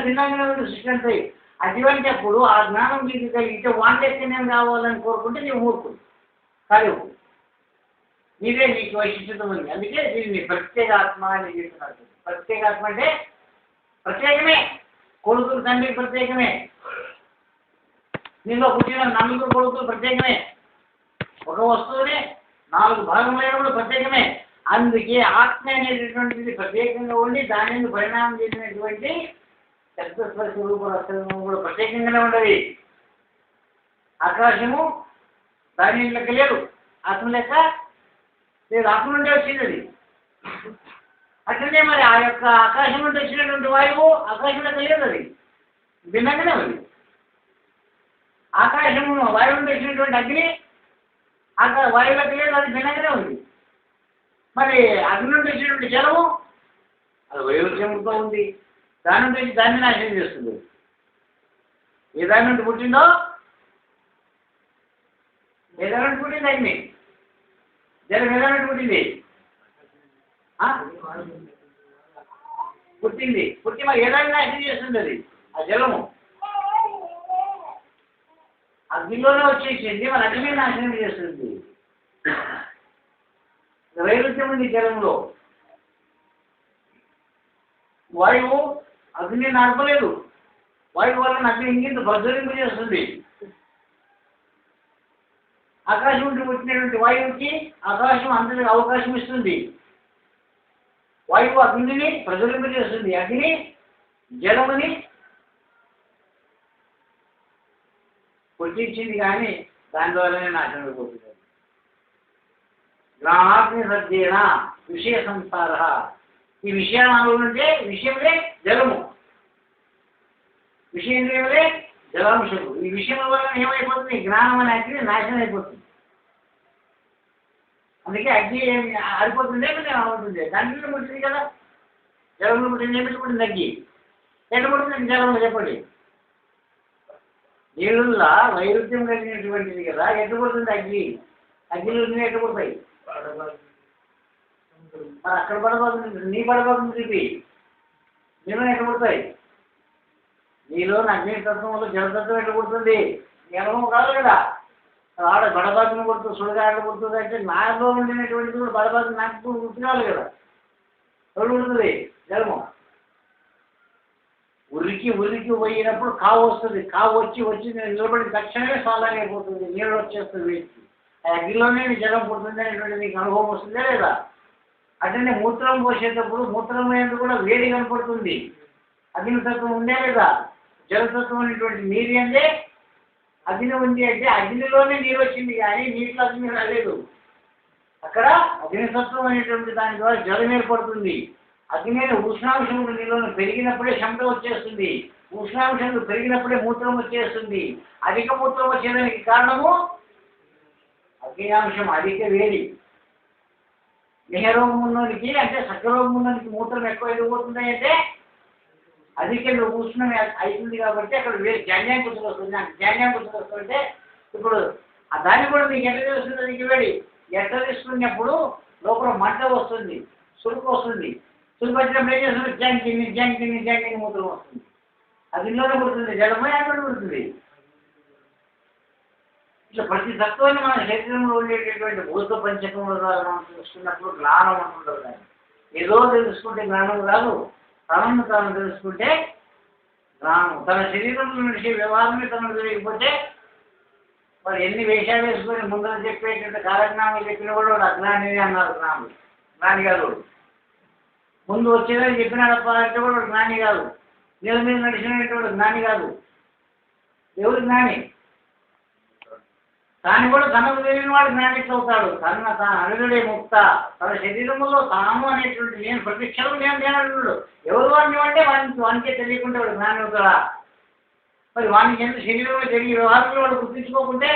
భిన్నంగా సృష్టి అంటాయి. అటువంటి అప్పుడు ఆ జ్ఞానం మీకు కలిగితే వాంటెక్కి నేను కావాలని కోరుకుంటే నీవు మూర్ఖుడు కాదు. నీదే నీకు వైశిష్టత ఉంది. అందుకే దీన్ని ప్రత్యేగాత్మ అని చెప్తున్నారు. ప్రత్యేగాత్మ అంటే ప్రత్యేకమే. కొడుకులు తండ్రి ప్రత్యేకమే. నీలో పుట్టిన నలుగురు కొడుకులు ప్రత్యేకమే. ఒక వస్తువుని 4 భాగములైనప్పుడు ప్రత్యేకమే. అందుకే ఆత్మ అనేటటువంటిది ప్రత్యేకంగా ఉండి దానిని పరిణామం చేసినటువంటి శబ్దస్పర్శ రూప రసము కూడా ప్రత్యేకంగానే ఉండదు. ఆకాశము దాని లెక్క లేదు, ఆత్మ లెక్క లేదు. ఆత్మ నుండి వచ్చింది అది. అట్లనే మరి ఆ యొక్క ఆకాశం నుండి వచ్చినటువంటి వాయువు ఆకాశం లెక్క లేదు, అది భిన్నంగానే ఉంది. ఆకాశము వాయువు నుండి వచ్చినటువంటి అగ్ని వాయువు లెక్క లేదు, అది భిన్నంగానే ఉంది. మరి అగ్ని నుండి వచ్చినటువంటి జలము అది వైవిధ్యంతో ఉంది. దాని నుండి దాన్ని నాశనం చేస్తుంది. ఏ దాని నుండి పుట్టిందో, ఏ దాని నుండి పుట్టింది అగ్ని? జలం ఏ దాని నుండి పుట్టింది? పుట్టి మరి ఏ దాన్ని నాశనం చేస్తుంది? అది ఆ జలము అగ్నిలోనే వచ్చేసింది, మరి అగ్ని నాశనం చేస్తుంది. వైరుధ్యం ఉంది జలంలో. వాయువు అగ్ని నడపలేదు, వాయువు వల్ల అగ్ని ఇంకింత ప్రజ్వలింపు చేస్తుంది. ఆకాశం నుండి వచ్చినటువంటి వాయువుకి ఆకాశం అందరికి అవకాశం ఇస్తుంది. వాయువు అగ్నిని ప్రజ్వలింపు చేస్తుంది, అగ్ని జలముని పుట్టించింది, కానీ దాని ద్వారానే నాశనం అయిపోతుంది. జ్ఞానాగ్ని సజ్జేన విషయ సంసార. ఈ విషయాలు ఉంటే విషయములే జలము, విషయేంద్రియములే జలాంశము. ఈ విషయముల వల్ల ఏమైపోతుంది? జ్ఞానం అనే అగ్ని నాశనం అయిపోతుంది. అందుకే అగ్ని ఆడిపోతుంది, అవుతుంది. దాంట్లో పుట్టింది కదా, జలంలో పుట్టింది. ఏమిటి పుట్టింది? అగ్గి. ఎక్కడ పుట్టింది జలంలో? చెప్పండి. నీళ్ళ వైరుధ్యం కలిగినటువంటిది కదా, ఎక్కడ పుడుతుంది అగ్ని? అగ్నిలో ఎక్కడ పుడతాయి? మరి అక్కడ పడబోతుంది, నీ పడబోతుంది చెప్పి నీలో ఎక్కడ పుడతాయి? నీలో అగ్నితత్వంలో జలతత్వం ఎట్లా పుడుతుంది? నీ అనుభవం కాదు కదా. ఆడ బడబాతుని పుడుతుంది, సుడిగాడ పుడుతుంది అంటే నాలో ఉండినటువంటిది కూడా బడబాతు నాకు గుర్తు కావాలి కదా. ఎవరు పుడుతుంది? జలము. ఉరికి పోయినప్పుడు కావు వస్తుంది. కావు వచ్చి నేను నిలబడిన తక్షణమే సాలాగైపోతుంది, నీళ్ళు వచ్చేస్తుంది వేసి. అగ్నిలోనే నీ జలం పుడుతుంది అనేటువంటి నీకు అనుభవం వస్తుందా లేదా? అట్లనే మూత్రం పోసేటప్పుడు మూత్రం అనేది కూడా వేడి కనపడుతుంది. అగ్నితత్వం ఉందే లేదా? జలతత్వం అనేటువంటి నీరు అంటే అగ్ని ఉంది అంటే అగ్నిలోనే నీరు వచ్చింది కానీ నీటిలో అగ్ని రాలేదు. అక్కడ అగ్నితత్వం అనేటువంటి దాని ద్వారా జలం ఏర్పడుతుంది. అగ్ని ఉష్ణాంశములు నీళ్ళను పెరిగినప్పుడే చెమట వచ్చేస్తుంది. ఉష్ణాంశములు పెరిగినప్పుడే మూత్రం వచ్చేస్తుంది. అధిక మూత్రం వచ్చేదానికి కారణము అగ్నియాంశం, అధిక వేడి. దేహరోగం ఉన్నోనికి అంటే సర్కరోగం ఉన్నోనికి మూత్రం ఎక్కువ ఎదిగిపోతుంది అంటే అధిక ఉష్ణం అవుతుంది కాబట్టి అక్కడ వేడి జాన్యాం కుతులు వస్తుంది. జాన్యాం కుతులు వస్తుంటే ఇప్పుడు దాన్ని కూడా మీకు ఎట్లా తెలుస్తుంది? అధిక వేడి ఎట్లా తీసుకున్నప్పుడు లోపల మంట వస్తుంది, సురుకు వస్తుంది. సురుకు వచ్చినప్పుడు ఏం చేస్తుంది? జాంకిని మూత్రం వస్తుంది. అది ఇంట్లోనే పుడుతుంది, జలమై అక్కడ పుడుతుంది. ఇట్లా ప్రతి తత్వాన్ని మన శరీరంలో ఉండేటటువంటి భూత పంచకముల ద్వారా మనం తెలుసుకున్నప్పుడు జ్ఞానం అంటుంటారు. కానీ ఏదో తెలుసుకుంటే జ్ఞానం కాదు, తనను తాను తెలుసుకుంటే జ్ఞానం. తన శరీరంలో నడిచే వ్యవహారమే తనకు తెలియకపోతే వాడు ఎన్ని వేషాలు వేసుకొని ముందర చెప్పేటువంటి కాలజ్ఞానం చెప్పిన కూడా వాడు అజ్ఞాని అన్నారు. జ్ఞాని కాదు. ముందు వచ్చేదని చెప్పినాడప్ప అంటే కూడా వాడు జ్ఞాని కాదు. నీళ్ళ మీద నడిచినటువంటి జ్ఞాని కాదు. ఎవరు జ్ఞాని? తాను కూడా తనకు తెలియని వాడు జ్ఞానిక్ అవుతాడు. తన అనుడే ముక్త. తన శరీరంలో తాను అనేటువంటి నేను ప్రతిక్షణం నేను ఎవరు వాడిని అంటే వానికే తెలియకుండా వాడు జ్ఞాని అవుతాడా? మరి వానికి ఎంత శరీరంలో జరిగే వ్యవహారంలో వాడు గుర్తించుకోకుంటే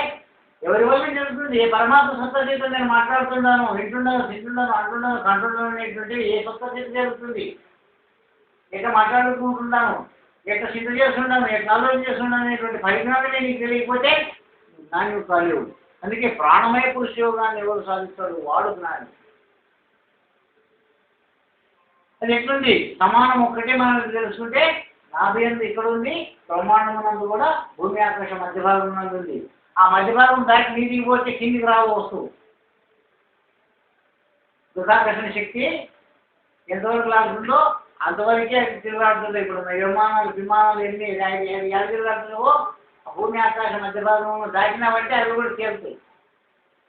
ఎవరి వల్ల జరుగుతుంది? ఏ పరమాత్మ సత్తా చేత నేను మాట్లాడుతున్నాను, వింటున్నాను, తింటున్నాను, అంటున్నాను, కంటున్నాను అనేటువంటి ఏ సత్తా చేత జరుగుతుంది? ఎట్లా మాట్లాడుకుంటున్నాను, ఎట్లా చింత చేస్తున్నాను, ఎట్లా ఆలోచన చేస్తున్నాను అనేటువంటి పరిజ్ఞానమే నీకు తెలియకపోతే జ్ఞాని కాలేవు. అందుకే ప్రాణమయ పురుష యోగాన్ని ఎవరు సాధిస్తాడు? వాడు జ్ఞాని. అది ఎట్లుంది? సమానం ఒక్కటే మనకు తెలుసుకుంటే నాభి ఇక్కడ ఉంది, బ్రహ్మాండమునందు కూడా భూమి ఆకాశం మధ్య భాగం నందు ఉంది. ఆ మధ్య భాగం దాటి నీటికి పోతే కిందికి రావు వస్తువు. గురుత్వాకర్షణ శక్తి ఎంతవరకు లాగుతుందో అంతవరకే అది తిరుగులాడుతుంది. ఇప్పుడు విమానాలు ఎన్ని ఎలా తిరుగులాడుతున్నావో ఆ భూమి ఆకాశం మధ్య భాగం దాటినామంటే అవి కూడా తేలుతాయి.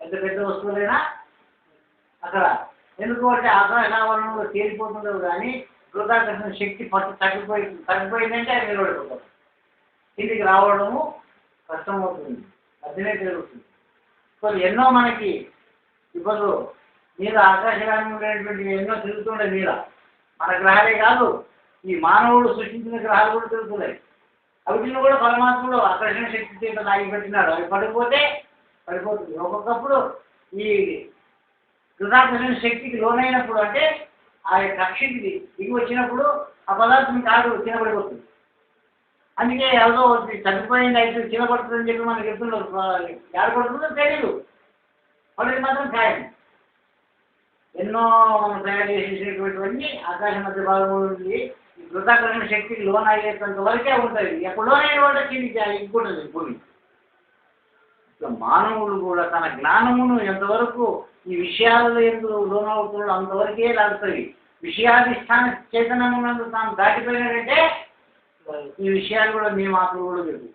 పెద్ద పెద్ద వస్తువులైనా అక్కడ ఎందుకు అంటే ఆకాశావరణంలో తేలిపోతుండవు. కానీ గురుత్వాకర్షణ శక్తి తగ్గిపోయిందంటే అది నిలబడిపోతారు. కిందికి రావడము కష్టమవుతుంది, మధ్యనే తిరుగుతుంది. సో ఎన్నో మనకి ఇప్పుడు మీద ఆకాశగానం ఉండేటువంటి ఎన్నో తిరుగుతుండే మీద మన గ్రహాలే కాదు, ఈ మానవుడు సృష్టించిన గ్రహాలు కూడా తిరుగుతున్నాయి. అవిటిని కూడా పరమాత్ముడు ఆకర్షణ శక్తి చేత లాగిపెట్టినాడు. అవి పడిపోతుంది. ఒక్కొక్కప్పుడు ఈ గురుత్వాకర్షణ శక్తికి లోనైనప్పుడు అంటే ఆ కక్షకి దిగి వచ్చినప్పుడు ఆ పదార్థం కాదు చిన్నపడిపోతుంది. అందుకే ఎవరో చనిపోయింది అయితే చిన్నపడుతుందని చెప్పి మనకి చెప్తున్నారు. ఏడపడుతుందో తెలియదు, పడేది మాత్రం ఖాయం. ఎన్నో మనం తయారు చేసేటటువంటివన్నీ ఆకాశ మధ్య భాగంలో ఉంది. ఈ గురుత్వాకర్షణ శక్తికి లోన్ అయ్యేంత వరకే ఉంటుంది. ఎప్పుడు లోన్ అయిన వాళ్ళకి ఇంకుంటుంది భూమి. ఇట్లా మానవుడు కూడా తన జ్ఞానమును ఎంతవరకు ఈ విషయాలలో ఎందుకు లోనవుతున్నాడు అంతవరకే లాగుతుంది. విషయాధిష్టాన చైతన్యమునందు తాను దాటిపోయినాడంటే ఈ విషయాలు కూడా మీ మాటలు కూడా లేదు.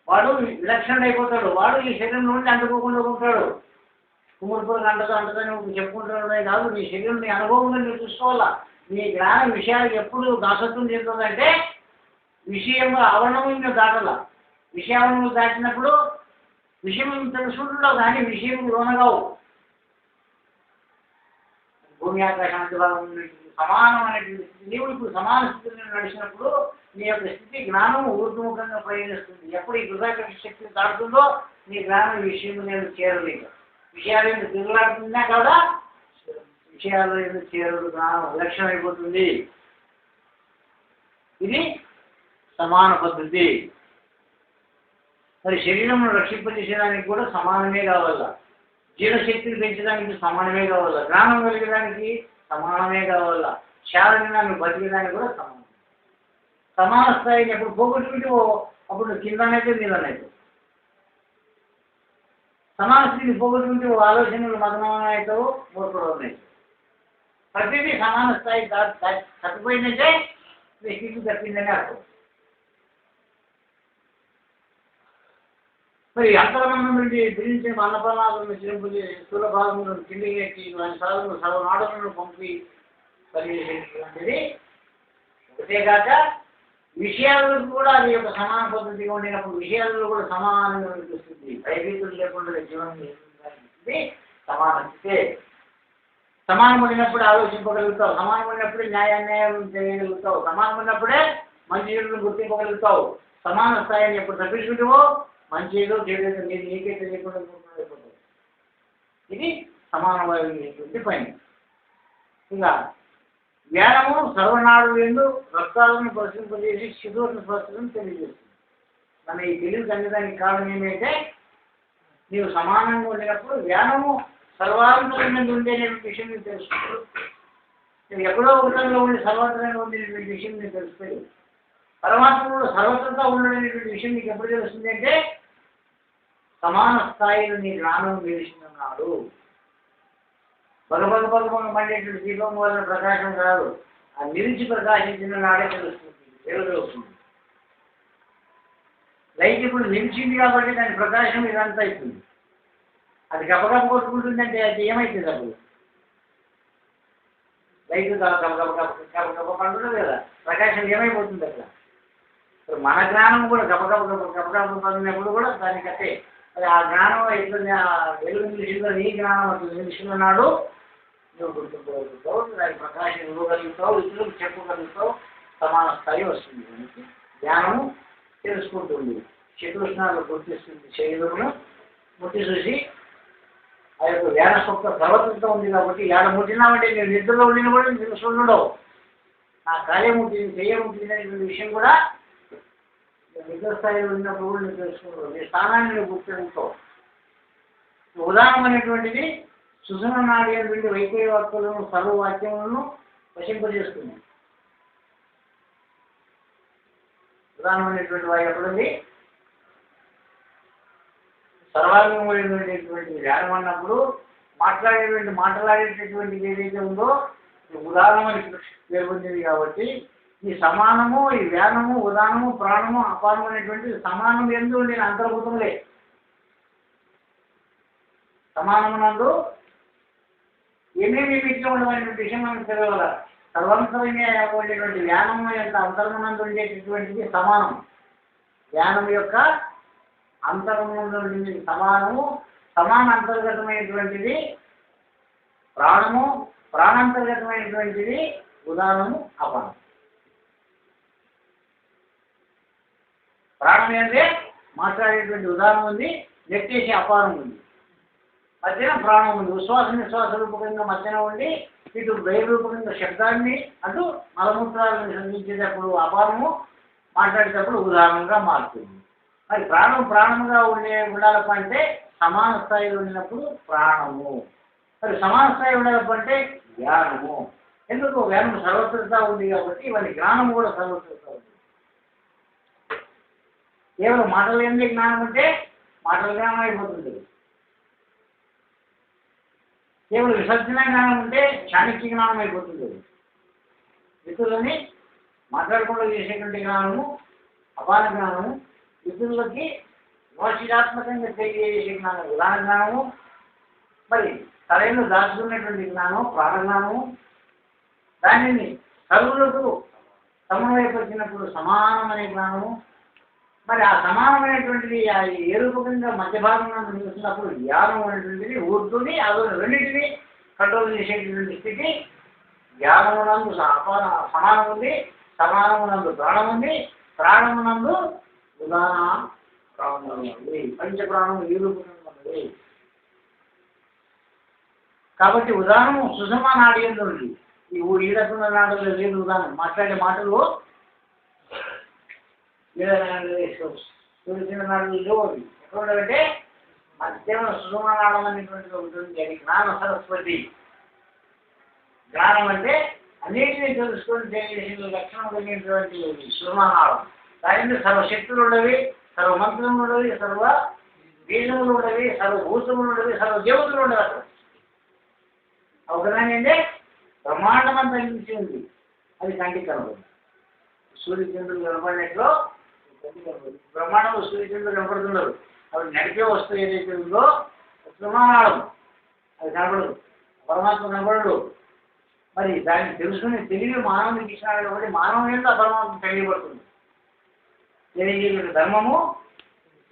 వాడు విలక్షణ అయిపోతాడు. వాడు ఈ శరీరం నుండి అంటుకోకుండా ఉంటాడు. కుమ్మరిపూరకు అంటదని చెప్పుకుంటాడే కాదు, నీ శరీరం నీ అనుభవంగా నువ్వు చూసుకోవాలా. నీ జ్ఞాన విషయాలకు ఎప్పుడు దాసత్వం చెందుతుందంటే విషయంలో ఆవరణము ఇంకా దాటాల. విషయాలను దాటినప్పుడు విషయం తెలుసుకుంటున్నావు కానీ విషయం లోనగావు. భూమి ఆకాశం సమానం అనేటువంటి స్థితి నీవు ఇప్పుడు సమాన స్థితిలో నడిచినప్పుడు నీ యొక్క స్థితి జ్ఞానం ఊర్ధముఖంగా ప్రయోగిస్తుంది. ఎప్పుడు ఈ గురుత్వాకర్షణ శక్తి దాటుతుందో నీ జ్ఞానం విషయం నేను చేరలేదు. విషయాలు ఎందుకు తిరుగులాడుతున్నా కదా విషయాలు ఎందుకు చేరదు, జ్ఞానం లక్ష్యం అయిపోతుంది. ఇది సమాన పద్ధతి. మరి శరీరం రక్షింపజేసేదానికి కూడా సమానమే కావాలా, జీవశక్తిని పెంచడానికి సమానమే కావాలా, జ్ఞానం కలిగడానికి సమానమే కావాలా, శారీరాన్ని బతికేదానికి కూడా సమానం. సమాన స్థాయిని ఎప్పుడు పోగొట్టుకుంటే అప్పుడు కిందనైతే మీదనైతే సమాన స్థితిని పోగొట్టుకుంటే ఆలోచనలు మదనమైతావు, మూర్ఖుడవుతాయి. ప్రతిదీ సమాన స్థాయి తప్పిపోయిందంటే మీ స్థితి తప్పిందని అర్థం. మరి అంతర్మనం నుండి పిలించే అన్నపర్ణాలను చెంపుది స్థూల భాగంలో కింది ఎక్కి దాని సాధనలు సర్వనాడులను పంపి పనిచేసేటువంటిది. అంతేకాక విషయాలకు కూడా అది ఒక సమాన పద్ధతిగా ఉండినప్పుడు విషయాలలో కూడా సమానంగా అనిపిస్తుంది. వైవిధ్యులు లేకుండా జీవనం చేస్తుంది. సమానతే సమానం పడినప్పుడు ఆలోచింపగలుగుతావు, సమానం పడినప్పుడే న్యాయాన్యాయాలను చేయగలుగుతావు, సమానం పడినప్పుడే మంచి చెడులను గుర్తింపగలుగుతావు. సమాన స్థాయిని ఎప్పుడు తప్పించుకుంటావో మంచి ఏదో చెడు నీకే తెలియకుండా అయిపోతుంది. ఇది సమానమైనటువంటి పని. ఇక జ్ఞానము సర్వనాడు ఎందు రక్తాలను పరిశీలింపజేసి శిశువులను స్పష్టం తెలియజేస్తుంది. మన ఈ తెలివి చెందడానికి కారణం ఏంటంటే నీవు సమానంగా ఉండినప్పుడు జ్ఞానము సర్వాంతరంగా ఉండేటువంటి విషయం నీకు తెలుస్తుంది. నువ్వు ఎక్కడో ఒకటంలో ఉండి సర్వాంతరంగా ఉండేటువంటి విషయం నీకు తెలుస్తుంది. పరమాత్మలో సర్వత్రంగా ఉండేటువంటి విషయం నీకు ఎప్పుడు తెలుస్తుంది అంటే సమాన స్థాయిలో నీ జ్ఞానం నిలిచిందన్నాడు. పగపగ మండేటువంటి దీపం వలన ప్రకాశం కాదు, ఆ నిలిచి ప్రకాశించిన నాడే తెలుస్తుంది, తెలుస్తుంది. లైట్ ఇప్పుడు నిలిచింది కాబట్టి దాని ప్రకాశం ఇదంతా అవుతుంది. అది గబగబ కొట్టుకుంటుందంటే అది ఏమవుతుంది? అప్పుడు లైట్ గబగబ పండుతుంది కదా, ప్రకాశం ఏమైపోతుంది అట్లా. ఇప్పుడు మన జ్ఞానం కూడా గబగబ పడినప్పుడు కూడా దానికట్టే అది ఆ జ్ఞానం ఎట్లా వెలుగు నిలిచిందో నీ జ్ఞానం అట్లా నిలిచిన్నాడు. నువ్వు గుర్తుకోగలుగుతావు, దాని ప్రకాశం ఇవ్వగలుగుతావు, ఇతరులకు చెప్పగలుగుతావు, సమాన స్థాయి వస్తుంది. దానికి జ్ఞానము తెలుసుకుంటుంది, చతుర్స్నాలు గుర్తిస్తుంది, శరీరమును ముట్టి చూసి ఆ యొక్క జ్ఞాన సొక్క సర్వత్రంగా ఉంది కాబట్టి ఏడ ముట్టినామంటే నేను నిద్రలో ఉండిన కూడా నేను తెలుసుకుంటుండవు. నా కార్యం ముట్టింది చెయ్య ముట్టింది అనేటువంటి విషయం కూడా నిద్ర స్థాయిలో ఉన్నప్పుడు కూడా నేను తెలుసుకుంటావు. నీ స్థానాన్ని నేను గుర్తించుతావు. ఉదాహరణ అనేటువంటిది సుషుమ్నా నాడి నుండి వైఖరి వాక్యాలను సర్వవాక్యములను వశింపజేస్తుంది. ప్రధానమైనటువంటి వారు ఎక్కడుంది? సర్వాంగమైనటువంటి జ్ఞానం అన్నప్పుడు మాట్లాడేటటువంటిది ఏదైతే ఉందో ఉదాహరణని పేరు పొందింది కాబట్టి ఈ సమానము, ఈ వ్యానము, ఉదానము, ప్రాణము, అపానము అనేటువంటి సమానం ఎందు నేను అంతర్భూతములే. సమానమునందు ఏమేమి వీటిలో ఉండేటువంటి విషయం మనకు తెలియాల. సర్వంతరంగా ఉండేటువంటి వ్యానము యొక్క అంతర్మునందు ఉండేటటువంటిది సమానం. వ్యానం యొక్క అంతర్మునందు ఉండేది సమానము, సమాన అంతర్గతమైనటువంటిది ప్రాణము, ప్రాణాంతర్గతమైనటువంటిది ఉదానము, అపానము. ప్రాణం అంటే మాట్లాడేటువంటి ఉదాహరణ ఉంది, నెట్టేసి అపారం ఉంది, మధ్యన ప్రాణం ఉంది. ఉశ్వాస నిశ్వాస రూపకంగా మధ్యన ఉండి ఇటు బహిర్రూపకంగా శబ్దాన్ని అటు మలమూత్రాలను సంధించేటప్పుడు అపారము, మాట్లాడేటప్పుడు ఉదాహరణగా మారుతుంది. మరి ప్రాణముగా ఉండాలంటే సమాన స్థాయిలో ఉండినప్పుడు ప్రాణము, మరి సమాన స్థాయి ఉండాలంటే జ్ఞానము. ఎందుకు? జ్ఞానం సర్వత్రత ఉంది కాబట్టి ఇవన్నీ జ్ఞానం కూడా సర్వత్రత ఉంది. కేవలం మాటలు ఏంటి జ్ఞానం అంటే మాటల జ్ఞానం అయిపోతుంది. కేవలం విసర్జన జ్ఞానం ఉంటే చాణక్య జ్ఞానం అయిపోతుంది. ఇతరులని మాట్లాడకుండా చేసేటువంటి జ్ఞానము అపాన జ్ఞానము, ఇతరులకి విమర్శనాత్మకంగా తెలియజేసే జ్ఞానం ఉదాహరణ జ్ఞానము, మరి సరైన దాచుకున్నటువంటి జ్ఞానం ప్రాణజ్ఞానము. దానిని సర్వులకు సమన్వయపరిచినప్పుడు సమానం అనే జ్ఞానము. మరి ఆ సమానమైనటువంటిది ఏ రూపకంగా మధ్య భాగంగా నిలుస్తున్నప్పుడు జ్ఞానం అనేటువంటిది ఊర్దుని అదో రెండింటిని కంట్రోల్ చేసేటటువంటి స్థితి జ్ఞానమునందు సమానం ఉంది, సమానమునందు ప్రాణం ఉంది, ప్రాణమునందు ఉదాహరణ ప్రాణం ఉంది, పంచప్రాణం ఈ రూపకంగా ఉంది. కాబట్టి ఉదాహరణము సుషుమ్నా నాడి యందు ఉంది. ఈ రకమైన నాడులో లేదు ఉదాహరణ. మాట్లాడే మాటలు సూర్యచంద్ర నాడులు లేవు. అవి ఎక్కడ ఉండవంటే మధ్యమ సుషుమ్నా నాడం అనేటువంటిది ఉంటుంది. అది జ్ఞాన సరస్వతి. జ్ఞానం అంటే అన్నింటినీ తెలుసుకొని తెలియజేసిన లక్షణం కలిగినటువంటి సుషుమ్నా నాడం. దాని సర్వశక్తులు ఉండవి, సర్వ మంత్రములు ఉండవి, సర్వ బీజములు ఉండవి, సర్వభూతములు ఉండవి, సర్వ దేవతలు ఉండవు. అక్కడ ఒకదాని అంటే బ్రహ్మాండం అంతా నిలిచి ఉంది. అది కంటికి కనబడుతుంది. సూర్యచంద్రులు కనపడినట్లో బ్రహ్మాండంలో సూర్యచంద్రులు కనపడుతున్నారు. అవి నడిపే వస్తువు ఏదైతే ఉందో సుమానాళం అది కనబడదు, పరమాత్మ కనబడడు. మరి దాన్ని తెలుసుకుని తెలివి మానవునికి ఇచ్చినాడు కాబట్టి మానవుని యొక్క పరమాత్మ తెలియబడుతుంది. తెలియజేయ ధర్మము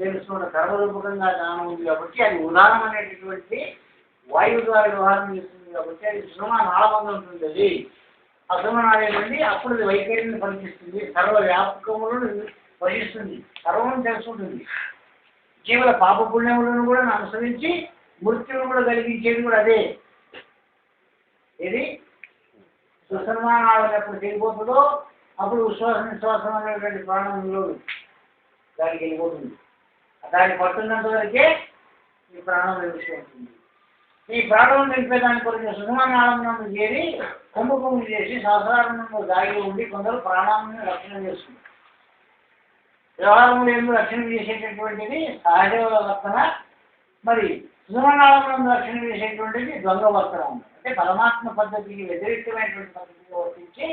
తెలుసుకున్న కర్మరూపకంగా జ్ఞానం ఉంది కాబట్టి అది ఉదాహరణ అనేటటువంటి వాయువు ద్వారా వ్యవహారం చేస్తుంది కాబట్టి అది సుమానాళమంగా ఉంటుంది. అది ఆ సుమనాళం నుండి అప్పుడు అది వైఖరిని పనిచేస్తుంది, సర్వ వ్యాపకములను వహిస్తుంది, సర్వం తెలుసుకుంటుంది. కేవల పాప పుణ్యములను కూడా అనుసరించి మృత్యువును కూడా కలిగించేది కూడా అదే. ఇది సుసన్మానాలు ఎప్పుడు తెలిపోతుందో అప్పుడు విశ్వాసం అనేటువంటి ప్రాణంలో దానికి వెళ్ళిపోతుంది. దాన్ని పట్టున్నంత వరకే ఈ ప్రాణం నిలుస్తుంది. ఈ ప్రాణం నిలిపేదాని కొరకు సుసన్మానాలను చేరి కుంభకం చేసి సహస్రారంలో దాగి ఉండి కొందరు ప్రాణాలను రక్షణ చేస్తుంది. వ్యవహారంలో ఎందుకు రక్షణ చేసేటటువంటిది సహజ వర్తన, మరి సుసన్మానాలను రక్షణ చేసేటువంటిది ద్వంద్వ వర్తన. అంటే పరమాత్మ పద్ధతికి వ్యతిరేకమైనటువంటి పద్ధతిగా వర్తించి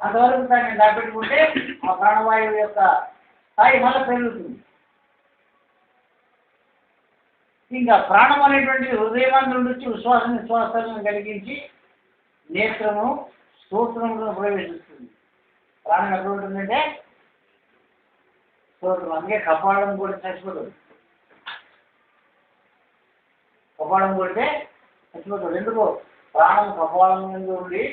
అంతవరకు దాన్ని దాపెట్టుకుంటే ఆ ప్రాణవాయువు యొక్క స్థాయి మళ్ళీ పెరుగుతుంది. ఇంకా ప్రాణం అనేటువంటిది హృదయమందు నుంచి నిశ్వాసాలను కలిగించి నేత్రము స్తోత్రములను ప్రవేశిస్తుంది. ప్రాణం ఎక్కడ ఉంటుందంటే స్తోత్రం. అందుకే కపాలం కూడా చచ్చిపోతుంది. కపాలం కొడితే చచ్చిపోతాడు. ఎందుకో ప్రాణం కపాలం మీద ఉండి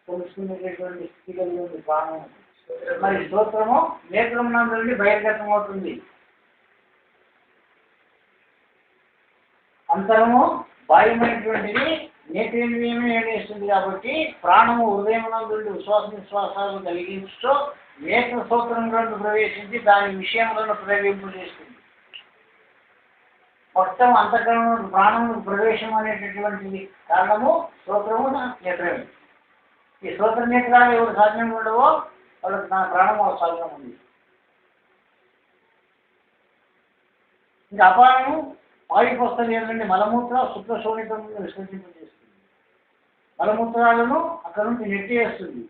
తెలుసుకునేటటువంటి స్థితి కలిగి ఉంది ప్రాణం. మరి స్తోత్రము నేత్రం నుండి బహిర్గతం అవుతుంది. అంతరము బాహ్యమైనటువంటిది నేత్రేంద్రియమే నిర్ణయిస్తుంది కాబట్టి ప్రాణము హృదయం నుండి నిశ్వాసాలు కలిగించు నేత్ర స్తోత్రంలో ప్రవేశించి దాని విషయంలో ప్రవేశింపు చేస్తుంది. మొత్తం అంతఃకరణ ప్రాణము ప్రవేశం అనేటటువంటిది కారణము స్తోత్రము నేత్రమే. ఈ స్తోత్ర నేత్రాలు ఎవరు సాధ్యం ఉండవో వాళ్ళకి నా ప్రాణం సాధ్యం ఉంది. ఇంకా అపానము వాయుపొస్తలు ఏంటంటే మలమూత్ర శుక్ల శోణితములను విసర్జింపజేస్తుంది. మలమూత్రాలను అక్కడ నుండి నెట్టేస్తుంది.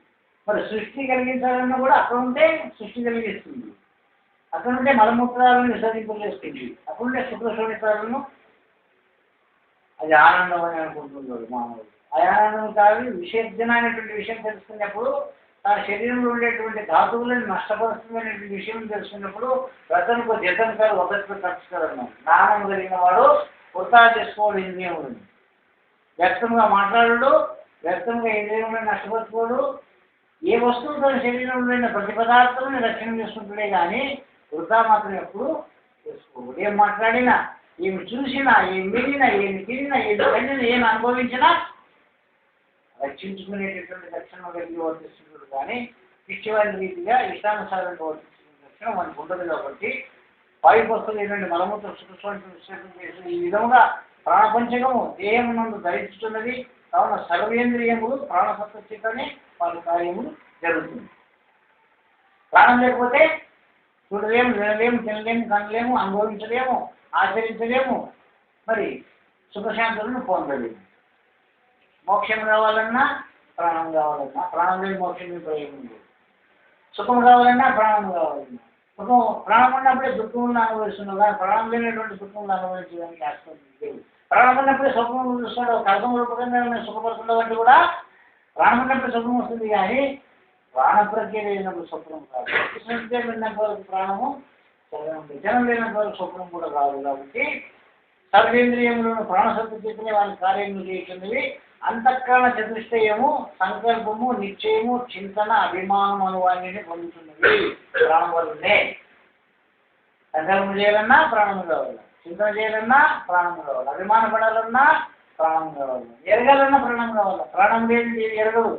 మరి సృష్టి కలిగించాలన్నా కూడా అక్కడ ఉంటే సృష్టి కలిగిస్తుంది. అక్కడ ఉంటే మలమూత్రాలను విసర్జింపజేస్తుంది. అక్కడ ఉంటే శుక్ల శోణితాలను అది ఆనందం అని అనుకుంటున్నాడు మానవుడు. ఆ ఆనందం కాదు విసర్జన అనేటువంటి విషయం తెలుసుకున్నప్పుడు తన శరీరంలో ఉండేటువంటి ధాతువులను నష్టపరుస్తున్నటువంటి విషయం తెలుసుకున్నప్పుడు రతనుకు జతను ఒకటితో ఖర్చుతారన్నాడు. జ్ఞానం కలిగిన వాడు వృధా చేసుకోవడం ఇంద్రియములు. వ్యక్తంగా మాట్లాడు, వ్యక్తంగా ఇంద్రియములను నష్టపరుచుకోడు. ఏ వస్తువు తన శరీరంలో ఉన్న ప్రతి పదార్థాలను రక్షణ చేసుకుంటుడే కానీ వృధా మాత్రం ఎప్పుడు చేసుకోడు. ఏం మాట్లాడినా, ఏమి చూసినా, ఏం వినినా, ఏమి తిరిగినా, ఏమి కలిగినా, ఏమి అనుభవించినా రక్షించుకునేటటువంటి లక్షణం కలిగి వర్తిస్తున్నాడు. కానీ పిచ్చివారి రీతిగా ఇష్టానుసారంగా వర్తిస్తున్న లక్షణం మనకు ఉండదు. కాబట్టి వాయుపస్తులు ఏంటంటే మలమూత్ర సుఖస్వామి విశ్లేషణ చేసి ఈ విధంగా ప్రాణపంచకము దేహమునందు ధరిస్తున్నది. కావున సర్వేంద్రియములు ప్రాణసత్వ చేతనే వారి కార్యములు జరుగుతుంది. ప్రాణం లేకపోతే చూడలేము, వినలేము, తినలేము, కనలేము, అనుభవించలేము, ఆచరించలేము, మరి సుఖశాంతులను పొందలేము. మోక్షం కావాలన్నా ప్రాణం కావాలన్నా, ప్రాణం లేని మోక్షం ప్రయోజనం లేదు. సుఖం కావాలన్నా ప్రాణం కావాలన్నా, సుఖం ప్రాణం ఉన్నప్పుడే దుఃఖములను అనుభవిస్తున్నావు కానీ ప్రాణం లేనటువంటి దుఃఖములు అనుభవించడానికి ఆస్పత్రి లేదు. ప్రాణం ఉన్నప్పుడే సుఖం చూస్తాడు. కర్మ రూపకంగా సుఖపడుతున్నావు అంటే కూడా ప్రాణం ఉన్నప్పుడు సుఖం వస్తుంది కానీ ప్రాణ ప్రక్రియ లేనప్పుడు స్వప్నం కాదు. విన్నంత వరకు ప్రాణము జనం లేనంత వరకు స్వప్నం కూడా కాదు. కాబట్టి సర్వేంద్రియములను ప్రాణశక్తి చేతనే వారి కార్యములు చేస్తున్నవి. అంతఃకరణ చతుష్టయము సంకల్పము నిశ్చయము చింతన అభిమానం అనువాన్ని పొందుతున్నది ప్రాణం వల్లనే. సంకల్పం చేయాలన్నా ప్రాణం కావాలి, చింతన చేయాలన్నా ప్రాణం కావాలి, అభిమానం పడాలన్నా ప్రాణం కావాలి, ఎరగాలన్నా ప్రాణం కావాలి. ప్రాణం లేని ఎరగదు.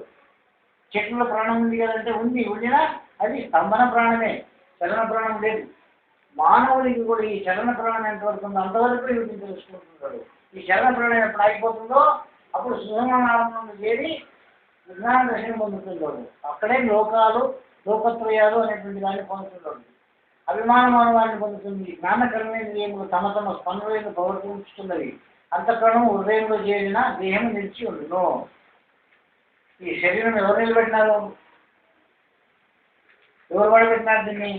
చెట్టులో ప్రాణం ఉంది కదంటే ఉంది, ఉండినా అది స్తంభన ప్రాణమే, చలన ప్రాణం లేదు. మానవుడికి కూడా ఈ చలన ప్రాణం ఎంతవరకు ఉందో అంతవరకు వీటిని తెలుసుకుంటున్నాడు. ఈ చలన ప్రాణం ఎప్పుడు ఆగిపోతుందో అప్పుడు సుసమానం చేరి విజ్ఞాన దర్శనం పొందుతున్నాడు. అక్కడే లోకాలు లోకత్రయాలు అనేటువంటి దాన్ని పొందుతున్నాడు. అభిమానం అనువాన్ని పొందుతుంది. జ్ఞానకరమైన తమ తమ స్పందనలను ప్రవర్తించుతున్నది. అంతఃకరణం హృదయంలో చేరిన దేహం నిలిచి ఉండును. ఈ శరీరం ఎవరు నిలబెట్టినారు? ఎవరు పడబెట్టినారు దీన్ని?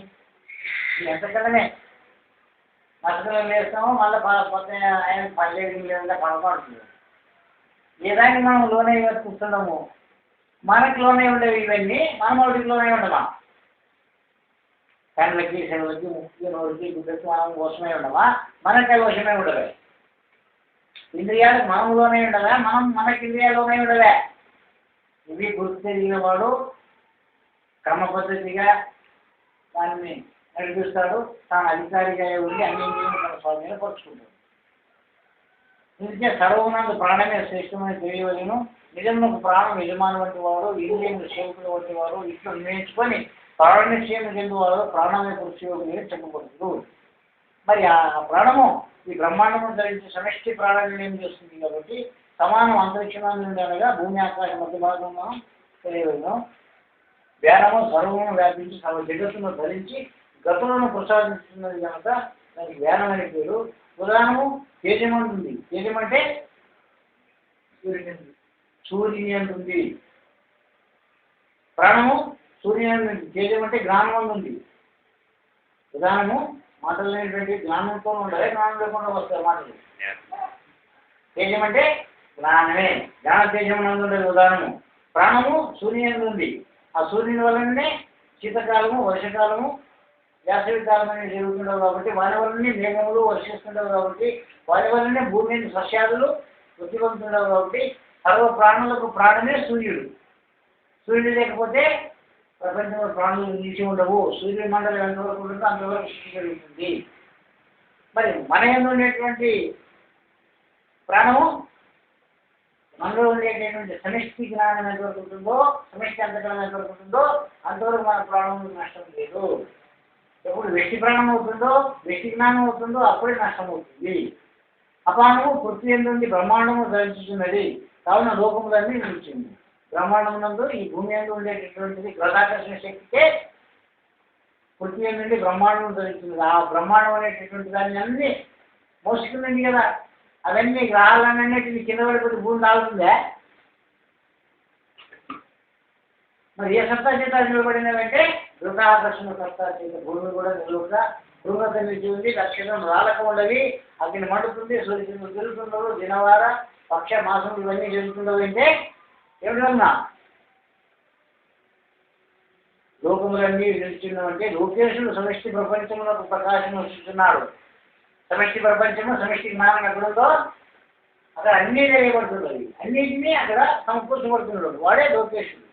ఈ అంతఃకరణమే. మసకలం వేస్తాము, మళ్ళీ కొత్త ఆయన పల్లెలు లేదా పడుకుంటున్నాం. ఏదానికి మనం లోనే కూర్చున్నాము, మనకి లోనే ఉండేవి ఇవన్నీ, మన వాటికి లోనే ఉండమా? కళ్ళకి చెవులకి ముక్కుకి నోటికి గుడ్డకి మనం కోసమే ఉండమా? మనకి కోసమే ఉండవే. ఇంద్రియాలకు మనలోనే ఉండవా? మనం మనకి ఇంద్రియాల్లోనే ఉండవే. ఇవి గుర్తు తెలియని వాడు క్రమ పద్ధతిగా దాన్ని నడిపిస్తాడు. తాను అధికారిగా ఉండి అన్నింటినీ తన స్వాధీనం పరుచుకుంటాడు. ఇందుకే సర్వనందు ప్రాణమే శ్రేష్టమైన తెలియవలను. నిజమునకు ప్రాణం యజమాని వంటి వాడు, ఇంద్రియములు సేవకులు వంటి వాడు, ఇట్లు నిర్ణయించుకొని ప్రాణనిశ్చయం చెందువాడు ప్రాణమే పురుషయోగి చెప్పబడుతుంది. మరి ఆ ప్రాణము ఈ బ్రహ్మాండము ధరించి సమష్టి ప్రాణాన్ని చేస్తుంది కాబట్టి సమానం అంతరిక్షణం నుండి అనగా భూమి ఆకాశం మధ్య భాగంలో తెలియవలను. జ్ఞానము సర్వమును వ్యాపించి తమ జగత్తును ధరించి గతులను ప్రసాదిస్తున్నది కనుక దానికి జ్ఞానం అనే పేరు. ఉదాహరణము తేజం అంటుంది. తేజం అంటే సూర్యుని అంటుంది. ప్రాణము సూర్యుని. తేజం అంటే జ్ఞానం అంటుంది. ఉదాహరణము మాటలు అనేటువంటి జ్ఞానంతో ఉండాలి, జ్ఞానం లేకుండా వస్తాయి మాటలు. తేజం అంటే జ్ఞానమే, జ్ఞాన తేజం నందు ఉండేది ఉదాహరణము. ప్రాణము సూర్యుని ఉంది. ఆ సూర్యుని వల్లనే శీతకాలము, వర్షకాలము, వేసవి కాలం అనేది జరుగుతుండవు కాబట్టి వారి వల్లనే మేఘములు వర్షిస్తుండవు కాబట్టి వారి వల్లనే భూమి మీద సస్యాదులు వృద్ధిపొందుతుండవు కాబట్టి సర్వ ప్రాణులకు ప్రాణమే సూర్యుడు. సూర్యుడు లేకపోతే ప్రపంచంలో ప్రాణులు నిలిచి ఉండవు. సూర్యుడి మండలం ఎంతవరకు ఉంటుందో అంతవరకు సృష్టి జరుగుతుంది. మరి మన యందు ఉండేటువంటి ప్రాణము, మనలో ఉండేటటువంటి సమష్టి జ్ఞానం ఎంతవరకు ఉంటుందో, సమష్టి అంతకాలం ఎంతవరకు ఉంటుందో అంతవరకు మన ప్రాణం నష్టం లేదు. ఎప్పుడు వ్యక్తి ప్రాణం అవుతుందో, వ్యక్తి జ్ఞానం అవుతుందో అప్పుడే నష్టం అవుతుంది. అపానము పృథ్వీ నుండి బ్రహ్మాండము ధరించుతున్నది కావున లోకములన్నీ నిలిచింది. బ్రహ్మాండం నందు ఈ భూమి యందు ఉండేటటువంటిది గ్రహాకర్షణ శక్తికే పృథ్వీ నుండి బ్రహ్మాండం ధరించింది. ఆ బ్రహ్మాండం అనేటటువంటి దాన్ని అన్ని మోసుకుందండి కదా. అవన్నీ గ్రహాలన్నిటిని కింద పడిపోతే భూమి తాగుతుందే. మరి ఏ సత్తా చేత నిలబడినవంటే గృహాకర్షణ సత్తా చేత భూమి కూడా నిలువుగా భూమిక నిలిచి ఉంది. నక్షత్రం రాలక ఉండవి, అగ్ని మండుతుంది, సూర్యుడు తిరుగుతుండవు, దినవార పక్ష మాసములు ఇవన్నీ జరుగుతుండవు. అంటే ఏమిటి వలన లోకములన్నీ నిలుచున్నామంటే లోకేశుడు సమష్టి ప్రపంచములకు ప్రకాశం వస్తున్నాడు. సమష్టి ప్రపంచము సమష్టి జ్ఞానం ఎక్కడుందో అక్కడ అన్నీ తెలియబడుతున్నది. అన్నిటినీ అక్కడ సమకూర్చబడుతున్నాడు. వాడే లోకేశుడు.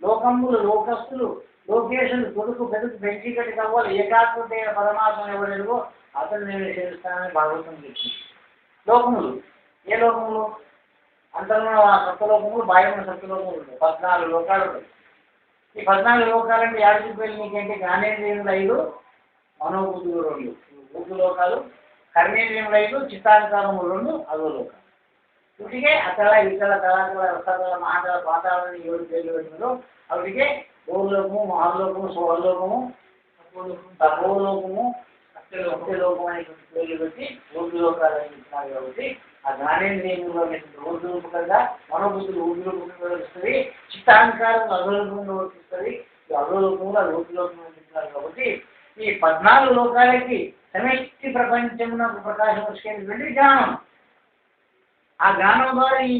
లోకములు, లోకస్తులు, లోకేశులు కొడుకు పెద్దకు పెంచికటి కావాలి. ఏకాత్మతే పరమాత్మ ఎవడో అతను నేను చేస్తానని భాగవతం చెప్తుంది. లోకములు ఏ లోకములు? అంతర్లో సప్తలోకములు, బాహ్యమైన సప్తలోకములు ఉంటాయి. 14 లోకాలు ఉంటాయి. ఈ 14 లోకాలంటే యాడికి వెళ్ళి నీకంటే జ్ఞానేంద్రియములు 5, మనోబుద్ధులు 2, బుద్ధు లోకాలు, కర్మేంద్రియములు 5, చిత్తాంకారములు 2, అదో లోకాలు. వీటికే అతల ఇతల తలాతల రసతల మహాతల పాతాలని 7 పేర్లు పెట్టినారు. అవిటికే భూలోకము, మహాలోకము, స్వర్లోకము, తపోలోకము, సత్యలోకము అనేటువంటి పేర్లు పెట్టి 3 లోకాలు అని చెప్తున్నారు. కాబట్టి ఆ జ్ఞానేంద్రియములు అనేటువంటి ఊర్ధరూపకంగా, మనోబుద్ధులు ఊర్ధరూపకంగా వస్తుంది, చిత్తాంకారం అధోలోకంగా వర్తిస్తుంది. ఈ అధోలోకములు అది ఊర్ధలోకంగా చెప్తున్నారు. కాబట్టి ఈ 14 లోకాలకి సమష్టి ప్రపంచమునకు ప్రకాశం వచ్చేటువంటి జ్ఞానం. ఆ జ్ఞానం ద్వారా ఈ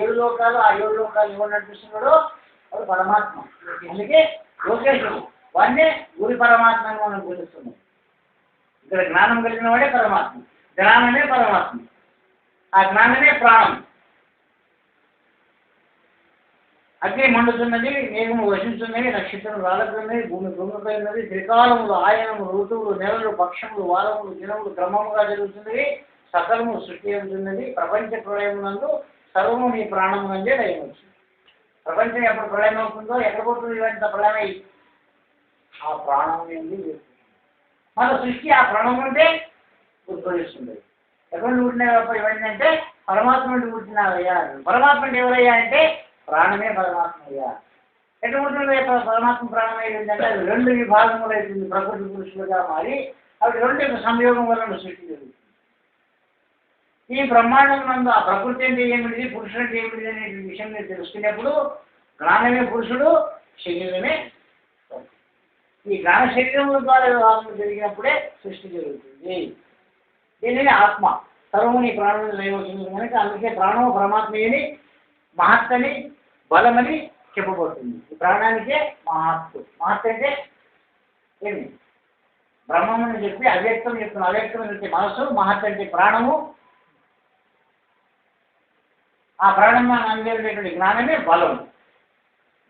7 లోకాలు, ఆ 7 లోకాలు ఎవరు నడిపిస్తున్నాడో వాడు పరమాత్మ. అందుకే లోకేశుడు వాడినే గురి పరమాత్మ అని మనం పిలుస్తున్నాం. ఇక్కడ జ్ఞానం కలిగిన వాడే పరమాత్మ. జ్ఞానమే పరమాత్మ. ఆ జ్ఞానమే ప్రాణం. అగ్ని మండుతున్నది, మేఘము వశిస్తున్నది, నక్షత్రం రాలుతున్నది, భూమి కృంగిపోయినది, త్రికాలములు, ఆయనములు, ఋతువులు, నెలలు, పక్షములు, వారములు, దినములు క్రమముగా జరుగుతున్నది, సకలము సృష్టి అవుతున్నది. ప్రపంచ ప్రళయమునందు సర్వము నీ ప్రాణమునందే లయమవుతుంది. ప్రపంచం ఎప్పుడు ప్రళయం అవుతుందో ఎక్కడ పోతుంది ఇవంత ప్రళయమై ఆ ప్రాణం నుండి మన సృష్టి ఆ ప్రాణం నుండే ఉద్భవిస్తుంది. ఎక్కడ పుట్టిన ఇవన్నీ అంటే పరమాత్మ నుండి పుట్టినవయ్యా. పరమాత్మ అంటే ఎవరయ్యా అంటే ప్రాణమే పరమాత్మ అయ్యా. ఎక్కడ పుట్టిన పరమాత్మ ప్రాణం అయ్యిందంటే అది 2 విభాగములు అవుతుంది. ప్రకృతి పురుషులుగా మారి అవి 2 సంయోగం వలన సృష్టి జరుగుతుంది. ఈ బ్రహ్మాండం నందు ఆ ప్రకృతి అంటే ఏమిటి, పురుషుడు అంటే ఏమిటి అనే విషయం మీరు తెలుసుకునేప్పుడు జ్ఞానమే పురుషుడు, శరీరమే. ఈ జ్ఞాన శరీరముల ద్వారా వ్యవహారం జరిగినప్పుడే సృష్టి జరుగుతుంది. దీనిని ఆత్మ. సర్వము నీ ప్రాణం లయవచ్చుంది కనుక అందుకే ప్రాణము పరమాత్మని మహత్తని బలమని చెప్పబడుతుంది. ఈ ప్రాణానికే మహత్తు. మహత్ అంటే ఏమి? బ్రహ్మం అని చెప్పి అవ్యక్తం చెప్తున్న అవ్యక్తం అంటే మనసు, మహత్ అంటే ప్రాణము. ఆ ప్రాణంలో అందేటటువంటి జ్ఞానమే బలం.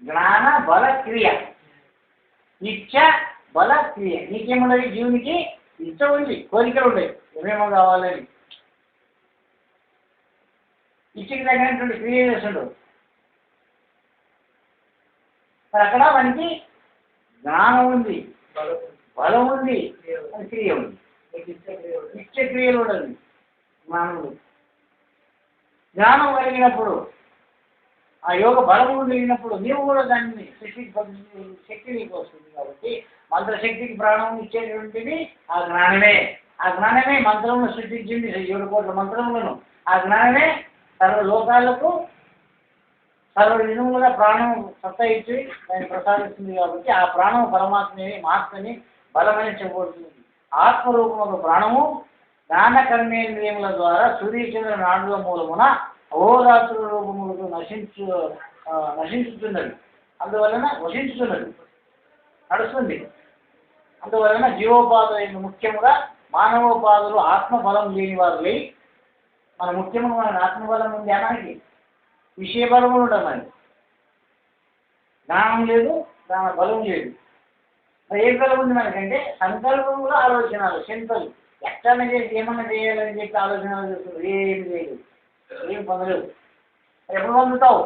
జ్ఞాన బల క్రియ, ఇచ్చ బల క్రియ. నీకేమున్నది? జీవునికి ఇచ్చ ఉంది, కోరికలు ఉండేవి, ఏమేమో కావాలని. ఇచ్చకి తగినటువంటి క్రియ చేస్తుండవు. మరి అక్కడ మనకి జ్ఞానం ఉంది, బలం ఉంది, క్రియ ఉంది. ఇచ్చ క్రియలు ఉండదు. జ్ఞానం జ్ఞానం కలిగినప్పుడు, ఆ యోగ బలము కలిగినప్పుడు నీవు కూడా దాన్ని శక్తి నీకు వస్తుంది. కాబట్టి మంత్రశక్తికి ప్రాణం ఇచ్చేటువంటిది ఆ జ్ఞానమే. ఆ జ్ఞానమే మంత్రమును సృష్టించింది, 7 కోట్ల మంత్రములను. ఆ జ్ఞానమే సర్వ లోకాలకు సర్వ విధములుగా ప్రాణం సత్తా ఇచ్చి దాన్ని ప్రసాదిస్తుంది. కాబట్టి ఆ ప్రాణం పరమాత్మని మహాత్మని బలమని చెప్పబడుతుంది. ఆత్మరూపము ప్రాణము జ్ఞాన కర్మేంద్రియముల ద్వారా సూర్యచంద్ర నాడుల మూలమున అహోరాత్రుల రూపములకు నశించుతున్నది. అందువలన వశించుతున్నది, నడుస్తుంది. అందువలన జీవోపాధులు ముఖ్యంగా మానవోపాధులు ఆత్మబలం లేని వారులై, మన ముఖ్యంగా మన ఆత్మబలం ఉంది అనానికి విషయ బలము ఉండదు. మరి జ్ఞానం లేదు, జ్ఞాన బలం లేదు. మరి ఏ బలం ఉంది మనకంటే సంకల్పములు, ఆలోచనలు, చింతలు. ఎట్లనే చేసి ఏమన్నా చేయాలని చెప్పి ఆలోచనలు చేస్తున్నారు. ఏం లేదు, ఏం పొందలేవు. ఎప్పుడు పొందుతావు?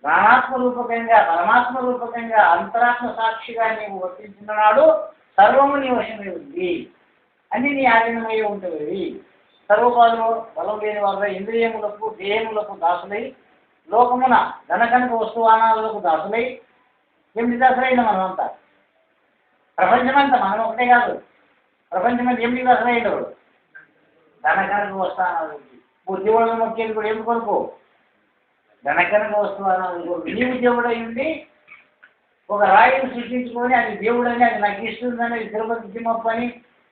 జ్ఞానాత్మ రూపకంగా, పరమాత్మ రూపకంగా, అంతరాత్మ సాక్షిగా నీవు వర్తించిన నాడు సర్వము నీ వశమై ఉంది, అన్ని నీ ఆధీనమై ఉంటుంది. సర్వపాదులు బలం లేని వారు ఇంద్రియములకు దేహములకు దాసులై, లోకమున ధనకనక వస్తువానాలకు దాసులై, ఎనిమిది దాసులైన మనమంతా. ప్రపంచమంతా మనం ఒకటే కాదు, ప్రపంచమంతా ఎనిమిది దాసులైనడు. ధనకనక వస్తానాలు బుద్ధి వాళ్ళ మొక్కేది కూడా ఎందుకు కొనుక్కో? ధనకనక వస్తువానాలు కొనుక్కో. నీవు దేవుడై ఉండి ఒక రాయిని సృష్టించుకొని అది దేవుడని, అది నాకు ఇస్తుందని, అది తిరుపతి తిమ్మప్ప అని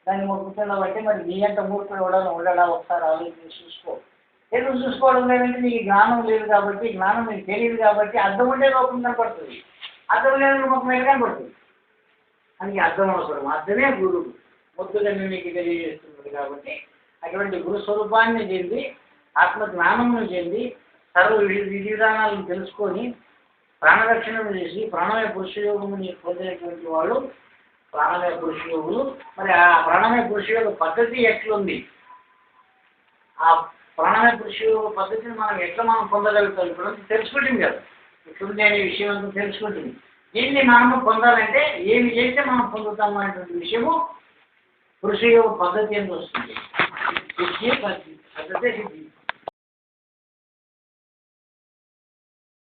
దాన్ని మొక్కుతున్నావు అంటే మరి నీ అంత మూర్ఖుడు ఎవడన్నా ఉండడా? ఒకసారి ఆలోచించి చూసుకో. ఎందుకు చూసుకోవడం లేదంటే నీకు జ్ఞానం లేదు కాబట్టి, జ్ఞానం నీకు తెలియదు కాబట్టి. అర్థం ఉండే లోకం కనపడుతుంది, అర్థం లేని లోకం మీద కనపడుతుంది. అందుకే అర్థం అవసరం. అర్థమే గురువు మొత్తుగా నీకు తెలియజేస్తుంది. కాబట్టి అటువంటి గురు స్వరూపాన్ని చెంది, ఆత్మ జ్ఞానమును చెంది, సర్వ విధి విధానాలను తెలుసుకొని ప్రాణరక్షణను చేసి ప్రాణమయ పురుష యోగముని పొందినటువంటి వాళ్ళు ప్రాణమయ పురుష యోగులు. మరి ఆ ప్రాణమయ పురుష యోగ పద్ధతి ఎట్లుంది? ఆ ప్రాణమయ పురుష యోగ పద్ధతిని మనం పొందగలుగుతాం? ఇప్పుడు తెలుసుకుంటుంది కదా, ఇట్లుంది అనే విషయం అంతా తెలుసుకుంటుంది. దీన్ని మనము పొందాలంటే ఏమి చేస్తే మనం పొందుతాము అనేటువంటి విషయము పురుష యోగ పద్ధతి ఎంత వస్తుంది.